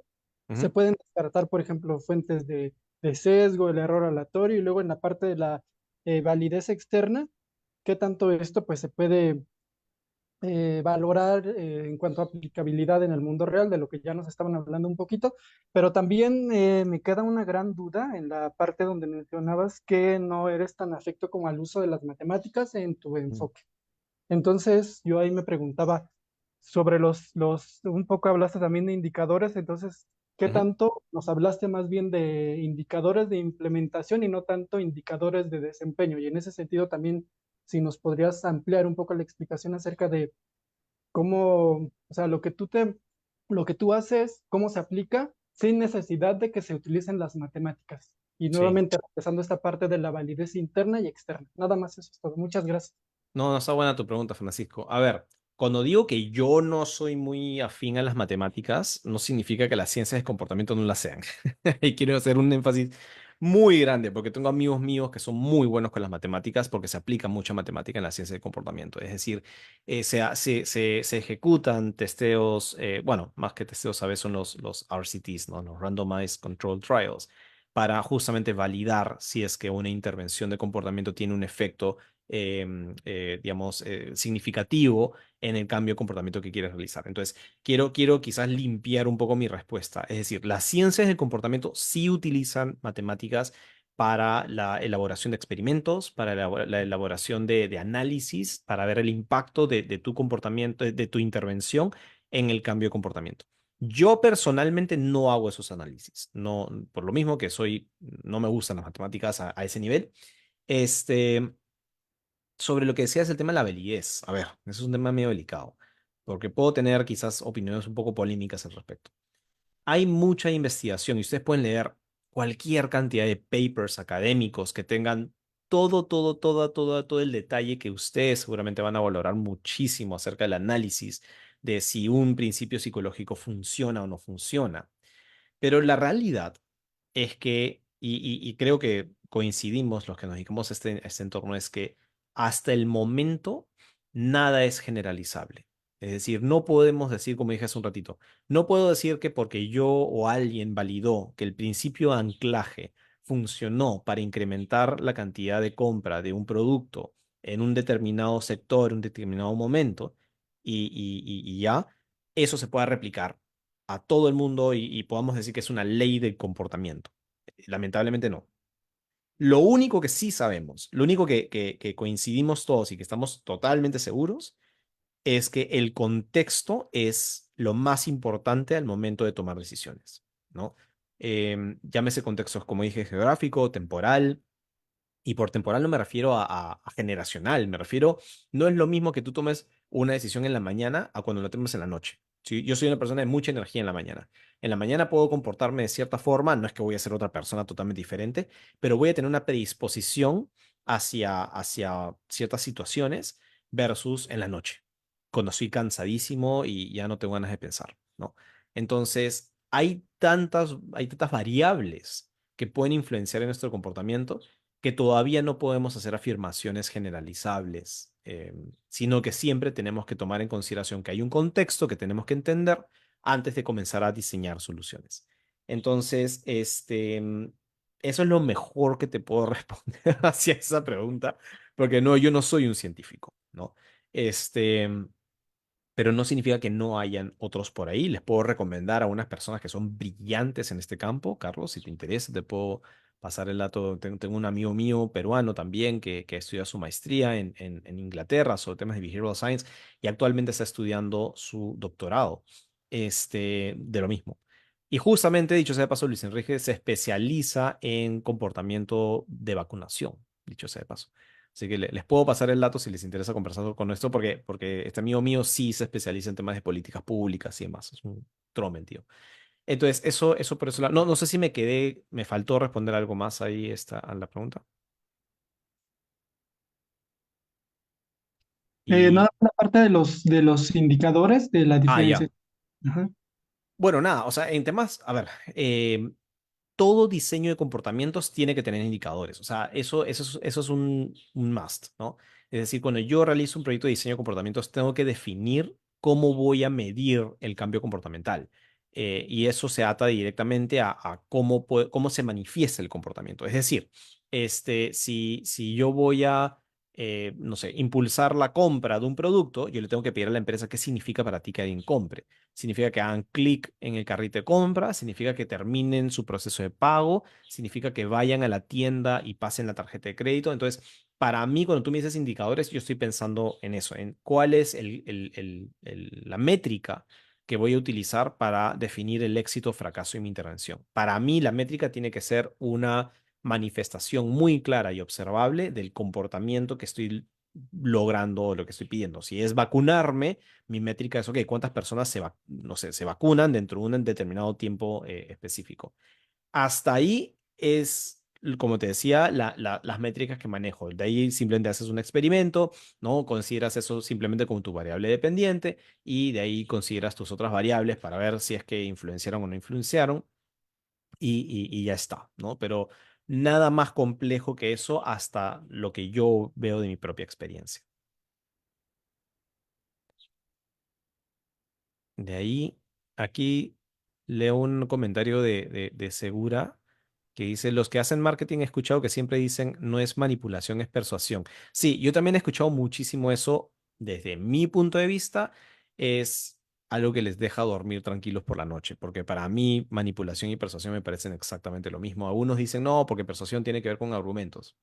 se Ujú. pueden descartar, por ejemplo, fuentes de sesgo, el error aleatorio, y luego en la parte de la validez externa, qué tanto esto pues se puede valorar en cuanto a aplicabilidad en el mundo real, de lo que ya nos estaban hablando un poquito, pero también me queda una gran duda en la parte donde mencionabas que no eres tan afecto como al uso de las matemáticas en tu Mm. enfoque. Entonces, yo ahí me preguntaba sobre un poco hablaste también de indicadores, entonces, ¿qué Ujú. tanto nos hablaste más bien de indicadores de implementación y no tanto indicadores de desempeño? Y en ese sentido también, si nos podrías ampliar un poco la explicación acerca de cómo, o sea, lo que tú haces, cómo se aplica sin necesidad de que se utilicen las matemáticas. Y Sí. nuevamente, empezando esta parte de la validez interna y externa. Nada más eso es todo. Muchas gracias. No, no está buena tu pregunta, Francisco. A ver, cuando digo que yo no soy muy afín a las matemáticas, no significa que las ciencias del comportamiento no las sean. Y quiero hacer un énfasis muy grande, porque tengo amigos míos que son muy buenos con las matemáticas, porque se aplica mucha matemática en la ciencia del comportamiento. Es decir, se ejecutan testeos, bueno, más que testeos, a veces son los RCTs, ¿no? Los Randomized Control Trials, para justamente validar si es que una intervención de comportamiento tiene un efecto digamos, significativo en el cambio de comportamiento que quieres realizar. Entonces, quiero quizás limpiar un poco mi respuesta. Es decir, las ciencias del comportamiento sí utilizan matemáticas para la elaboración de experimentos, para la elaboración de análisis, para ver el impacto de tu comportamiento, de tu intervención en el cambio de comportamiento. Yo personalmente no hago esos análisis, no, por lo mismo que no me gustan las matemáticas a ese nivel. Este, sobre lo que decías el tema de la validez. A ver, eso es un tema medio delicado, porque puedo tener quizás opiniones un poco polémicas al respecto. Hay mucha investigación y ustedes pueden leer cualquier cantidad de papers académicos que tengan todo el detalle que ustedes seguramente van a valorar muchísimo acerca del análisis de si un principio psicológico funciona o no funciona. Pero la realidad es que, y creo que coincidimos los que nos dedicamos a este entorno, es que hasta el momento nada es generalizable. Es decir, no podemos decir, como dije hace un ratito, no puedo decir que porque yo o alguien validó que el principio de anclaje funcionó para incrementar la cantidad de compra de un producto en un determinado sector, en un determinado momento, y ya, eso se pueda replicar a todo el mundo y podamos decir que es una ley del comportamiento. Lamentablemente no. Lo único que sí sabemos, lo único que coincidimos todos y que estamos totalmente seguros es que el contexto es lo más importante al momento de tomar decisiones, ¿no? Llámese contextos, como dije, geográfico, temporal, y por temporal no me refiero a generacional, me refiero, no es lo mismo que tú tomes una decisión en la mañana a cuando la tomes en la noche. ¿Sí? Yo soy una persona de mucha energía en la mañana. En la mañana puedo comportarme de cierta forma, no es que voy a ser otra persona totalmente diferente, pero voy a tener una predisposición hacia ciertas situaciones versus en la noche, cuando estoy cansadísimo y ya no tengo ganas de pensar, ¿no? Entonces, hay tantas variables que pueden influenciar en nuestro comportamiento que todavía no podemos hacer afirmaciones generalizables, sino que siempre tenemos que tomar en consideración que hay un contexto que tenemos que entender antes de comenzar a diseñar soluciones. Entonces, eso es lo mejor que te puedo responder hacia esa pregunta, porque no, yo no soy un científico, ¿no? Este, pero no significa que no hayan otros por ahí. Les puedo recomendar a unas personas que son brillantes en este campo. Carlos, si te interesa, te puedo pasar el dato. Tengo un amigo mío peruano también que estudia su maestría en Inglaterra sobre temas de behavioral science y actualmente está estudiando su doctorado de lo mismo. Y justamente, dicho sea de paso, Luis Enrique se especializa en comportamiento de vacunación, dicho sea de paso. Así que les puedo pasar el dato si les interesa conversar con esto, porque este amigo mío sí se especializa en temas de políticas públicas y demás. Es un tromen, tío. Entonces, eso por eso. No sé si me faltó responder algo más ahí a la pregunta. Nada Y, más la parte de los indicadores de la ya. diferencia. Ajá. Bueno, nada, o sea, en temas, a ver, todo diseño de comportamientos tiene que tener indicadores. O sea, eso es un must, ¿no? Es decir, cuando yo realizo un proyecto de diseño de comportamientos, tengo que definir cómo voy a medir el cambio comportamental. Y eso se ata directamente a cómo se manifiesta el comportamiento. Es decir, si yo voy a, no sé, impulsar la compra de un producto, yo le tengo que pedir a la empresa qué significa para ti que alguien compre. Significa que hagan clic en el carrito de compra, significa que terminen su proceso de pago, significa que vayan a la tienda y pasen la tarjeta de crédito. Entonces, para mí, cuando tú me dices indicadores, yo estoy pensando en eso, en cuál es la métrica que voy a utilizar para definir el éxito o fracaso de mi intervención. Para mí, la métrica tiene que ser una manifestación muy clara y observable del comportamiento que estoy logrando o lo que estoy pidiendo. Si es vacunarme, mi métrica es, ok, ¿cuántas personas no sé, se vacunan dentro de un determinado tiempo específico? Hasta ahí es, como te decía, las métricas que manejo. De ahí simplemente haces un experimento, ¿no? Consideras eso simplemente como tu variable dependiente y de ahí consideras tus otras variables para ver si es que influenciaron o no influenciaron y ya está, ¿no? Pero nada más complejo que eso hasta lo que yo veo de mi propia experiencia. De ahí, aquí leo un comentario de Segura que dice, los que hacen marketing he escuchado que siempre dicen, no es manipulación, es persuasión. Sí, yo también he escuchado muchísimo eso. Desde mi punto de vista, es algo que les deja dormir tranquilos por la noche, porque para mí manipulación y persuasión me parecen exactamente lo mismo. Algunos dicen, no, porque persuasión tiene que ver con argumentos,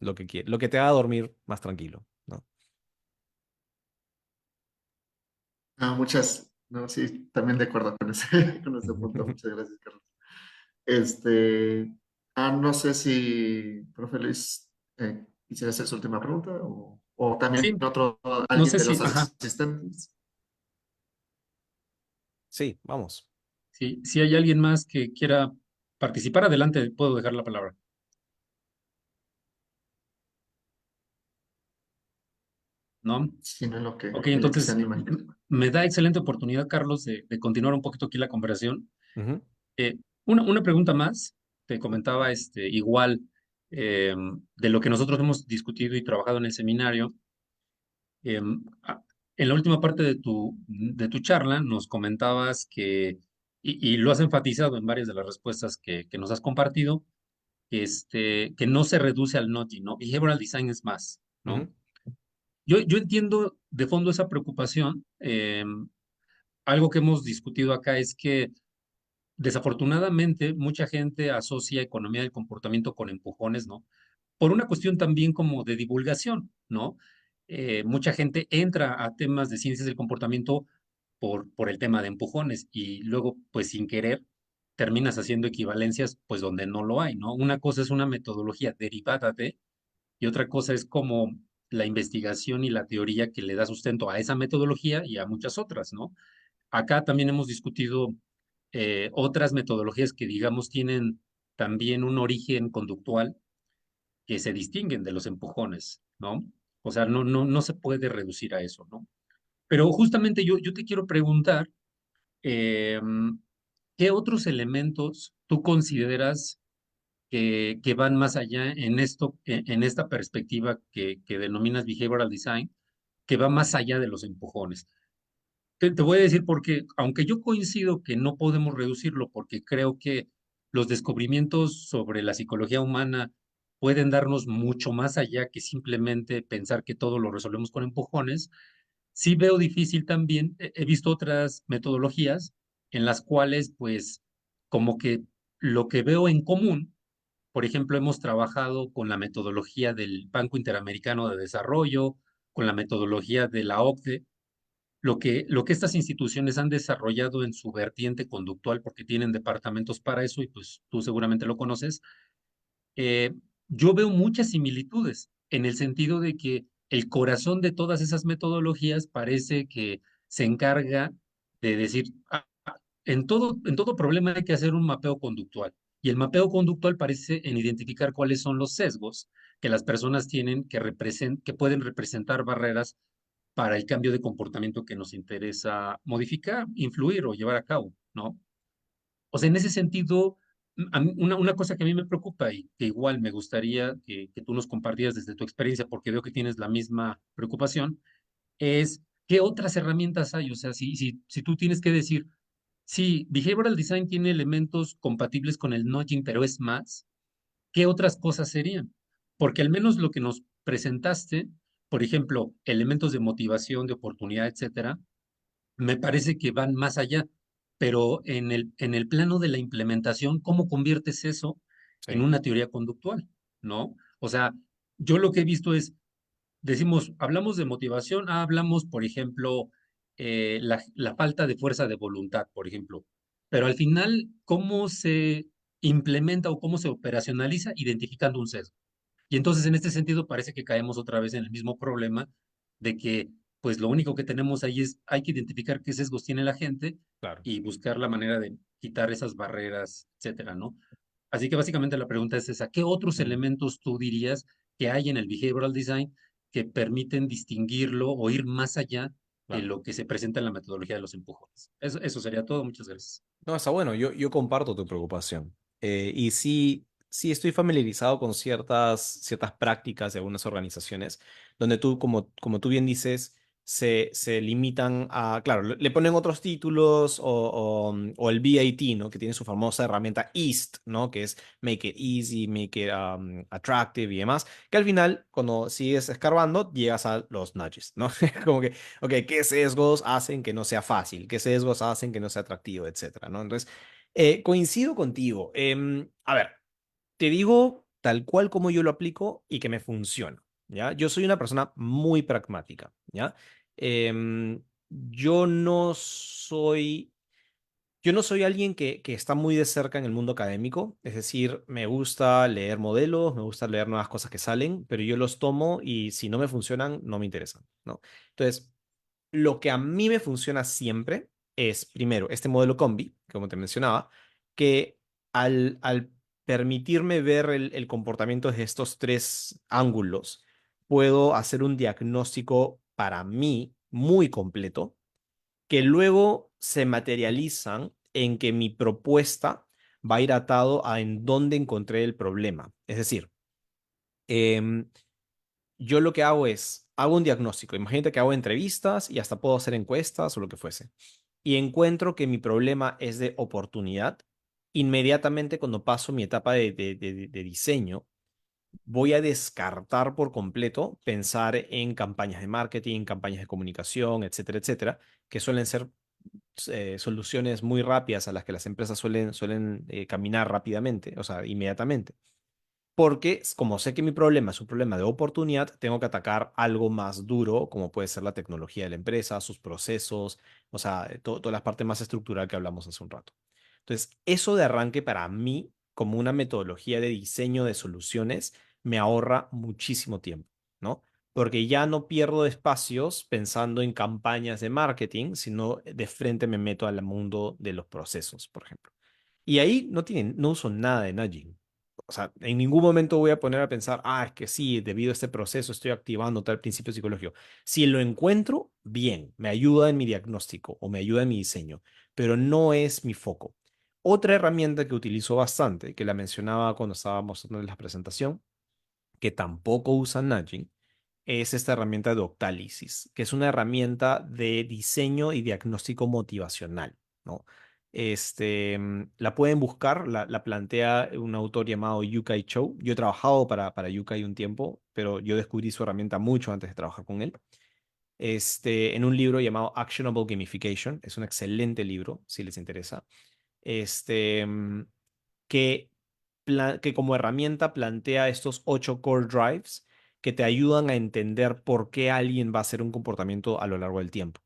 lo que te haga dormir más tranquilo, ¿no? No, sí, también de acuerdo con ese, con ese punto. Muchas gracias, Carlos. No sé si, profe Luis, quisiera hacer su última pregunta o también Sí, no alguien sé de si, los ajá, asistentes. Sí, vamos. si hay alguien más que quiera participar, adelante, puedo dejar la palabra. ¿No? Si no, Ok, en lo que se entonces animan. me da excelente oportunidad, Carlos, de continuar un poquito aquí la conversación. Ujú, Una pregunta más, te comentaba igual de lo que nosotros hemos discutido y trabajado en el seminario. En la última parte de tu charla nos comentabas y lo has enfatizado en varias de las respuestas que nos has compartido, que no se reduce al noti, ¿no? Behavioral design es más, ¿no? ujú, Yo entiendo de fondo esa preocupación. Algo que hemos discutido acá es que desafortunadamente mucha gente asocia economía del comportamiento con empujones, ¿no? Por una cuestión también como de divulgación, ¿no? Mucha gente entra a temas de ciencias del comportamiento por el tema de empujones y luego, pues sin querer, terminas haciendo equivalencias, pues donde no lo hay, ¿no? Una cosa es una metodología derivada de, y otra cosa es como la investigación y la teoría que le da sustento a esa metodología y a muchas otras, ¿no? Acá también hemos discutido otras metodologías que, digamos, tienen también un origen conductual que se distinguen de los empujones, ¿no? O sea, no se puede reducir a eso, ¿no? Pero justamente yo te quiero preguntar, eh, ¿qué otros elementos tú consideras que van más allá en en esta perspectiva que denominas behavioral design, que va más allá de los empujones? Te voy a decir porque, aunque yo coincido que no podemos reducirlo, porque creo que los descubrimientos sobre la psicología humana pueden darnos mucho más allá que simplemente pensar que todo lo resolvemos con empujones, sí veo difícil también, he visto otras metodologías en las cuales, pues, como que lo que veo en común, por ejemplo, hemos trabajado con la metodología del Banco Interamericano de Desarrollo, con la metodología de la OCDE, lo que estas instituciones han desarrollado en su vertiente conductual, porque tienen departamentos para eso, y pues tú seguramente lo conoces, eh, yo veo muchas similitudes en el sentido de que el corazón de todas esas metodologías parece que se encarga de decir, en todo problema hay que hacer un mapeo conductual. Y el mapeo conductual parece en identificar cuáles son los sesgos que las personas tienen que pueden representar barreras para el cambio de comportamiento que nos interesa modificar, influir o llevar a cabo, ¿no? O sea, en ese sentido, una cosa que a mí me preocupa y que igual me gustaría que tú nos compartieras desde tu experiencia, porque veo que tienes la misma preocupación, es qué otras herramientas hay. O sea, si tú tienes que decir, sí, behavioral design tiene elementos compatibles con el nudging, pero es más, ¿qué otras cosas serían? Porque al menos lo que nos presentaste, por ejemplo, elementos de motivación, de oportunidad, etcétera, me parece que van más allá, pero en el plano de la implementación, ¿cómo conviertes eso en Sí, una teoría conductual? ¿No? O sea, yo lo que he visto es, decimos, hablamos de motivación, hablamos, por ejemplo, la falta de fuerza de voluntad, por ejemplo, pero al final, ¿cómo se implementa o cómo se operacionaliza identificando un sesgo? Y entonces, en este sentido, parece que caemos otra vez en el mismo problema de que, pues, lo único que tenemos ahí es, hay que identificar qué sesgos tiene la gente claro. y buscar la manera de quitar esas barreras, etcétera, ¿no? Así que básicamente la pregunta es esa, ¿qué otros Mm, elementos tú dirías que hay en el behavioral design que permiten distinguirlo o ir más allá de claro. lo que se presenta en la metodología de los empujones? Eso sería todo. Muchas gracias. No, está bueno, yo comparto tu preocupación. Y sí, sí estoy familiarizado con ciertas prácticas de algunas organizaciones donde tú, como tú bien dices, se limitan a, claro, le ponen otros títulos o el BAT, ¿no? Que tiene su famosa herramienta EAST, ¿no? Que es Make it easy, make it attractive y demás, que al final, cuando sigues escarbando, llegas a los nudges, ¿no? Como que ok, ¿qué sesgos hacen que no sea fácil? ¿Qué sesgos hacen que no sea atractivo, etcétera, ¿no? Entonces, coincido contigo. A ver, te digo tal cual como yo lo aplico y que me funciona, ¿ya? Yo soy una persona muy pragmática, ¿ya? Yo no soy... Yo no soy alguien que está muy de cerca en el mundo académico, es decir, me gusta leer modelos, me gusta leer nuevas cosas que salen, pero yo los tomo y si no me funcionan, no me interesan, ¿no? Entonces, lo que a mí me funciona siempre es, primero, este modelo combi, como te mencionaba, que al permitirme ver el comportamiento de estos tres ángulos, puedo hacer un diagnóstico para mí muy completo, que luego se materializan en que mi propuesta va a ir atado a en dónde encontré el problema. Es decir, em, yo lo que hago es, hago un diagnóstico. Imagínate que hago entrevistas y hasta puedo hacer encuestas o lo que fuese. Y encuentro que mi problema es de oportunidad. Inmediatamente cuando paso mi etapa de diseño, voy a descartar por completo pensar en campañas de marketing, campañas de comunicación, etcétera, etcétera, que suelen ser soluciones muy rápidas a las que las empresas suelen caminar rápidamente, o sea, inmediatamente. Porque como sé que mi problema es un problema de oportunidad, tengo que atacar algo más duro, como puede ser la tecnología de la empresa, sus procesos, o sea, toda la parte más estructural que hablamos hace un rato. Entonces, eso de arranque para mí, como una metodología de diseño de soluciones, me ahorra muchísimo tiempo, ¿no? Porque ya no pierdo espacios pensando en campañas de marketing, sino de frente me meto al mundo de los procesos, por ejemplo. Y ahí no uso nada de nudging. O sea, en ningún momento voy a poner a pensar, es que sí, debido a este proceso estoy activando tal principio psicológico. Si lo encuentro, bien, me ayuda en mi diagnóstico o me ayuda en mi diseño, pero no es mi foco. Otra herramienta que utilizo bastante, que la mencionaba cuando estábamos en la presentación, que tampoco usa nudging, es esta herramienta de Octalysis, que es una herramienta de diseño y diagnóstico motivacional, ¿no? La pueden buscar, la plantea un autor llamado Yukai Cho. Yo he trabajado para Yukai un tiempo, pero yo descubrí su herramienta mucho antes de trabajar con él. En un libro llamado Actionable Gamification, es un excelente libro, si les interesa, este, mm, que, que como herramienta plantea estos 8 core drives que te ayudan a entender por qué alguien va a hacer un comportamiento a lo largo del tiempo.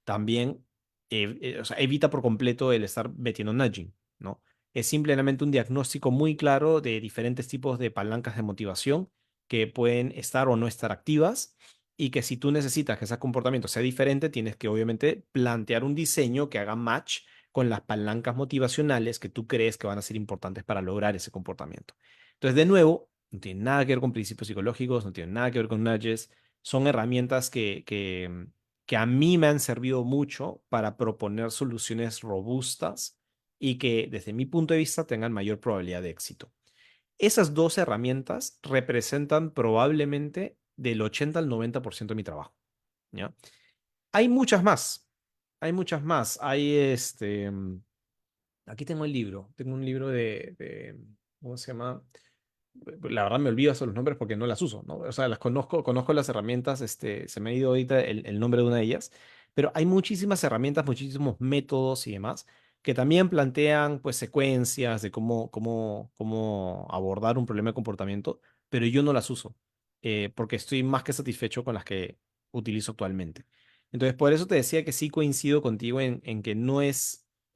También o sea, evita por completo el estar metiendo nudging, ¿no? Es simplemente un diagnóstico muy claro de diferentes tipos de palancas de motivación que pueden estar o no estar activas y que si tú necesitas que ese comportamiento sea diferente, tienes que obviamente plantear un diseño que haga match con las palancas motivacionales que tú crees que van a ser importantes para lograr ese comportamiento. Entonces, de nuevo, no tiene nada que ver con principios psicológicos, no tiene nada que ver con nudges, son herramientas que a mí me han servido mucho para proponer soluciones robustas y que desde mi punto de vista tengan mayor probabilidad de éxito. Esas dos herramientas representan probablemente del 80 al 90% de mi trabajo, ¿ya? Hay muchas más, hay muchas más. Aquí tengo el libro, tengo un libro ¿cómo se llama? La verdad me olvido hasta los nombres porque no las uso, ¿no? O sea, las conozco las herramientas, se me ha ido ahorita el nombre de una de ellas, pero hay muchísimas herramientas, muchísimos métodos y demás que también plantean pues secuencias de cómo abordar un problema de comportamiento, pero yo no las uso porque estoy más que satisfecho con las que utilizo actualmente. Entonces, por eso te decía que sí coincido contigo en que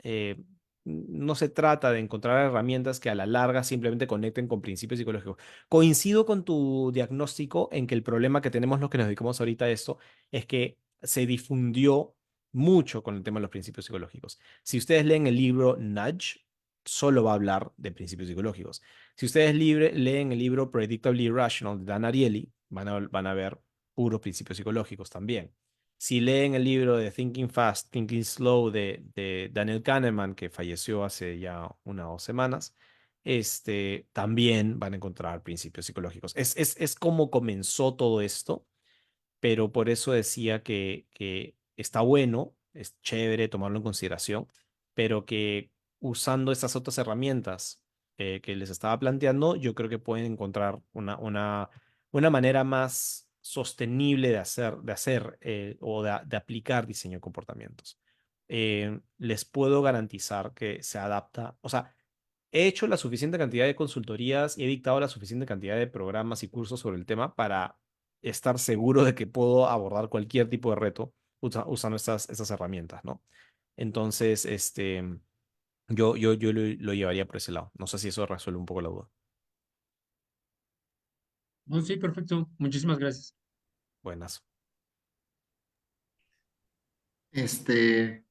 eh, no se trata de encontrar herramientas que a la larga simplemente conecten con principios psicológicos. Coincido con tu diagnóstico en que el problema que tenemos los que nos dedicamos ahorita a esto es que se difundió mucho con el tema de los principios psicológicos. Si ustedes leen el libro Nudge, solo va a hablar de principios psicológicos. Si ustedes leen el libro Predictably Irrational de Dan Ariely, van a ver puros principios psicológicos también. Si leen el libro de Thinking Fast, Thinking Slow de Daniel Kahneman, que falleció hace ya 1 o 2 semanas, también van a encontrar principios psicológicos. Es como comenzó todo esto, pero por eso decía que está bueno, es chévere tomarlo en consideración, pero que usando estas otras herramientas que les estaba planteando, yo creo que pueden encontrar una manera más sostenible de hacer o de aplicar diseño de comportamientos. Les puedo garantizar que se adapta, o sea, he hecho la suficiente cantidad de consultorías y he dictado la suficiente cantidad de programas y cursos sobre el tema para estar seguro de que puedo abordar cualquier tipo de reto usando estas herramientas, ¿no? Entonces, yo lo llevaría por ese lado. No sé si eso resuelve un poco la duda. No, sí, perfecto. Muchísimas gracias. Buenas. Este,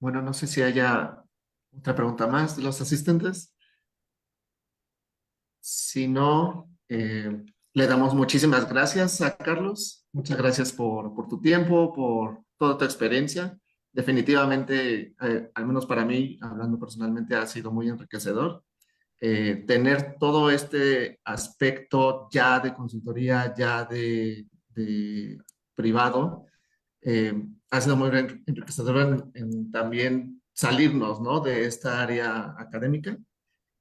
bueno, no sé si haya otra pregunta más de los asistentes. Si no, le damos muchísimas gracias a Carlos. Muchas gracias por tu tiempo, por toda tu experiencia. Definitivamente, al menos para mí, hablando personalmente, ha sido muy enriquecedor. Tener todo este aspecto ya de consultoría, ya de privado, ha sido muy enriquecedor en también salirnos, ¿no?, de esta área académica.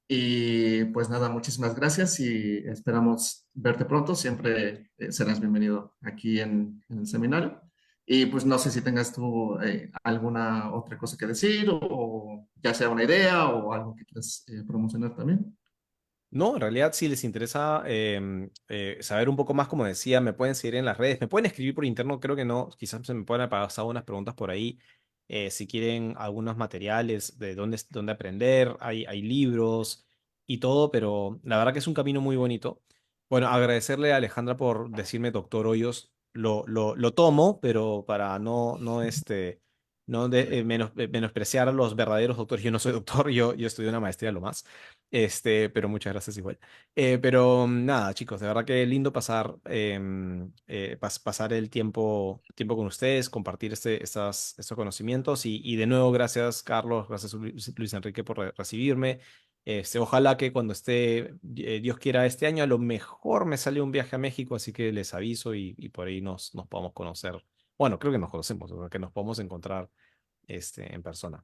Y pues nada, muchísimas gracias y esperamos verte pronto. Siempre serás bienvenido aquí en el seminario. Y pues no sé si tengas tú alguna otra cosa que decir o ya sea una idea o algo que quieras promocionar también. No, en realidad, si les interesa saber un poco más, como decía, me pueden seguir en las redes, me pueden escribir por interno, creo que no, quizás se me puedan pasar unas preguntas por ahí, si quieren algunos materiales de dónde aprender, hay libros y todo, pero la verdad que es un camino muy bonito. Bueno, agradecerle a Alejandra por decirme doctor Hoyos, lo tomo, pero para no menospreciar a los verdaderos doctores. Yo no soy doctor, yo estudié una maestría lo más. Pero muchas gracias igual. Pero nada, chicos, de verdad que lindo pasar el tiempo con ustedes, compartir estos conocimientos y de nuevo gracias, Carlos, gracias Luis Enrique por recibirme. Ojalá que cuando esté, Dios quiera, este año, a lo mejor me sale un viaje a México, así que les aviso y por ahí nos podamos conocer. Bueno, creo que nos conocemos, o sea, que nos podemos encontrar en persona.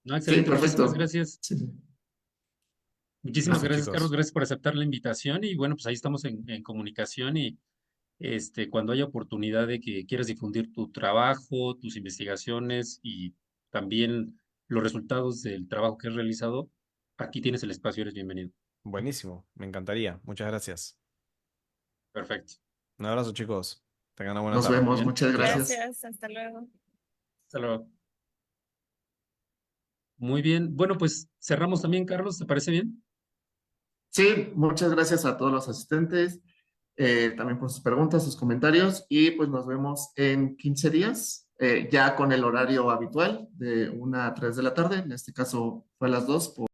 No, Sí, excelente. Muchísimas perfecto. gracias. Sí. Muchísimas Gracias, gracias, Carlos. chicos. Gracias por aceptar la invitación y bueno, pues ahí estamos en comunicación y cuando haya oportunidad de que quieras difundir tu trabajo, tus investigaciones y también los resultados del trabajo que has realizado, aquí tienes el espacio, eres bienvenido. Buenísimo, me encantaría. Muchas gracias. Perfecto. Un abrazo, chicos. Tengan una buena Nos tarde. vemos. Bien, Muchas chao. gracias. Gracias, hasta luego. Hasta luego. Muy bien. Bueno, pues cerramos también, Carlos, ¿te parece bien? Sí, muchas gracias a todos los asistentes, también por sus preguntas, sus comentarios y pues nos vemos en 15 días ya con el horario habitual de 1 a 3 de la tarde. En este caso fue a las 2